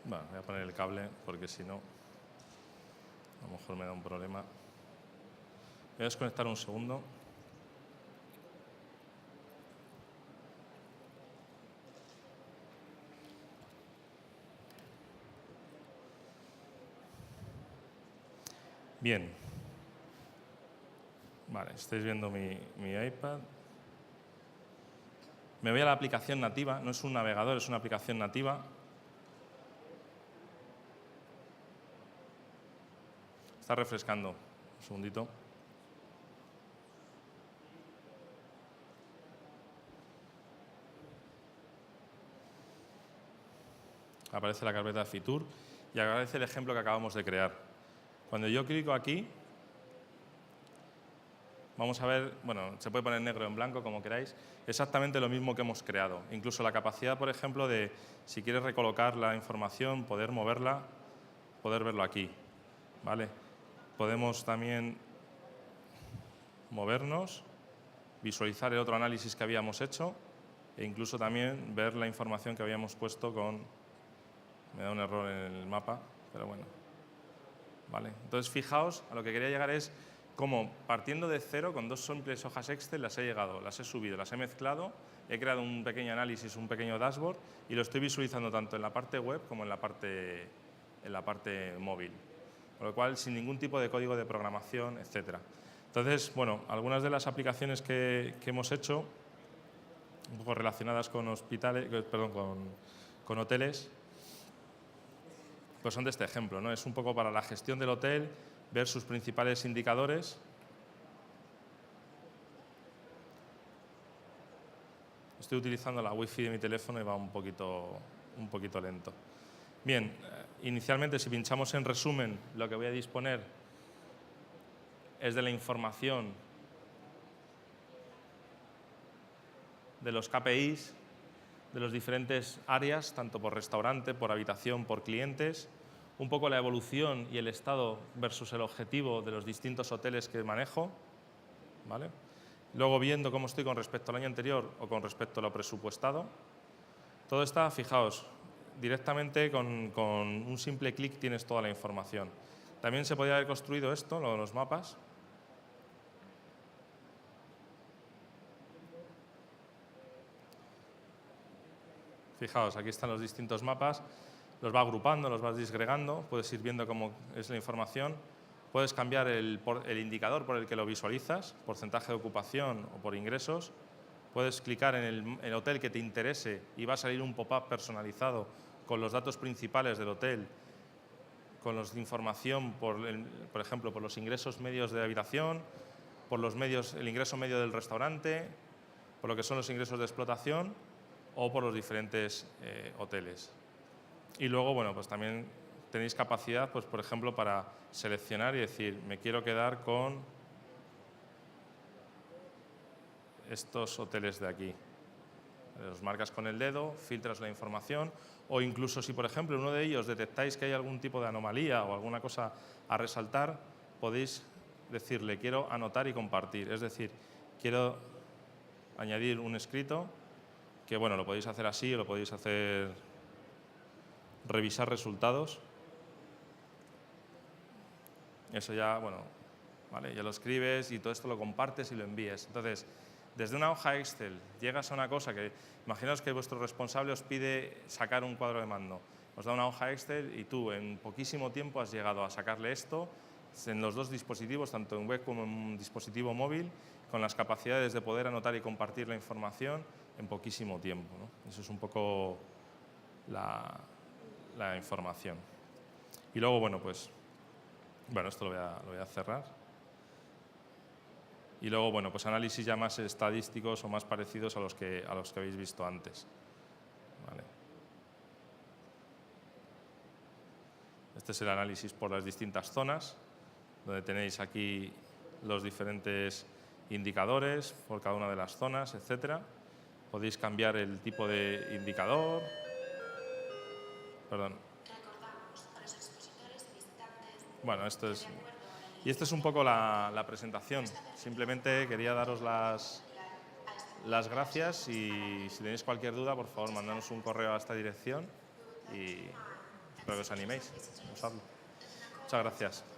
Bueno, voy a poner el cable porque si no, a lo mejor me da un problema. Voy a desconectar un segundo. Bien. Vale, estáis viendo mi iPad. Me voy a la aplicación nativa, no es un navegador, es una aplicación nativa. Está refrescando. Un segundito. Aparece la carpeta Fitur y aparece el ejemplo que acabamos de crear. Cuando yo clico aquí, vamos a ver, bueno, se puede poner negro o en blanco, como queráis, exactamente lo mismo que hemos creado. Incluso la capacidad, por ejemplo, de, si quieres recolocar la información, poder moverla, poder verlo aquí, ¿vale? Podemos también movernos, visualizar el otro análisis que habíamos hecho e incluso también ver la información que habíamos puesto con... Me da un error en el mapa, pero bueno. ¿Vale? Entonces, fijaos, a lo que quería llegar es cómo, partiendo de cero, con dos simples hojas Excel, las he llegado, las he subido, las he mezclado, he creado un pequeño análisis, un pequeño dashboard y lo estoy visualizando tanto en la parte web como en la parte móvil. Con lo cual, sin ningún tipo de código de programación, etcétera. Entonces, bueno, algunas de las aplicaciones que hemos hecho, un poco relacionadas con hospitales, perdón, con hoteles, pues son de este ejemplo, ¿no? Es un poco para la gestión del hotel, ver sus principales indicadores. Estoy utilizando la Wi-Fi de mi teléfono y va un poquito lento. Bien, inicialmente si pinchamos en resumen, lo que voy a disponer es de la información de los KPIs, de las diferentes áreas, tanto por restaurante, por habitación, por clientes, un poco la evolución y el estado versus el objetivo de los distintos hoteles que manejo, ¿vale? Luego viendo cómo estoy con respecto al año anterior o con respecto a lo presupuestado. Todo está, fijaos, directamente con un simple clic tienes toda la información. También se podría haber construido esto, lo de los mapas. Fijaos, aquí están los distintos mapas, los va agrupando, los vas disgregando, puedes ir viendo cómo es la información, puedes cambiar el indicador por el que lo visualizas, porcentaje de ocupación o por ingresos, puedes clicar en el hotel que te interese y va a salir un pop-up personalizado con los datos principales del hotel, con los de información, por ejemplo, por los ingresos medios de habitación, por el ingreso medio del restaurante, por lo que son los ingresos de explotación, o por los diferentes hoteles. Y luego, bueno, pues también tenéis capacidad, pues por ejemplo, para seleccionar y decir, me quiero quedar con estos hoteles de aquí. Los marcas con el dedo, filtras la información, o incluso si, por ejemplo, en uno de ellos detectáis que hay algún tipo de anomalía o alguna cosa a resaltar, podéis decirle, quiero anotar y compartir. Es decir, quiero añadir un escrito que bueno, lo podéis hacer así o lo podéis hacer revisar resultados. Eso ya, bueno, vale, ya lo escribes y todo esto lo compartes y lo envíes. Entonces, desde una hoja Excel llegas a una cosa que, imaginaos que vuestro responsable os pide sacar un cuadro de mando. Os da una hoja Excel y tú en poquísimo tiempo has llegado a sacarle esto en los dos dispositivos, tanto en web como en un dispositivo móvil, con las capacidades de poder anotar y compartir la información en poquísimo tiempo, ¿no? Eso es un poco la información. Y luego, bueno, pues, bueno, esto lo voy a cerrar. Y luego, bueno, pues análisis ya más estadísticos o más parecidos a los que habéis visto antes. Vale. Este es el análisis por las distintas zonas, donde tenéis aquí los diferentes indicadores por cada una de las zonas, etcétera. Podéis cambiar el tipo de indicador. Perdón. Bueno, esto es... Y esta es un poco la presentación. Simplemente quería daros las gracias y si tenéis cualquier duda, por favor, mandadnos un correo a esta dirección y espero que os animéis a usarlo. Muchas gracias.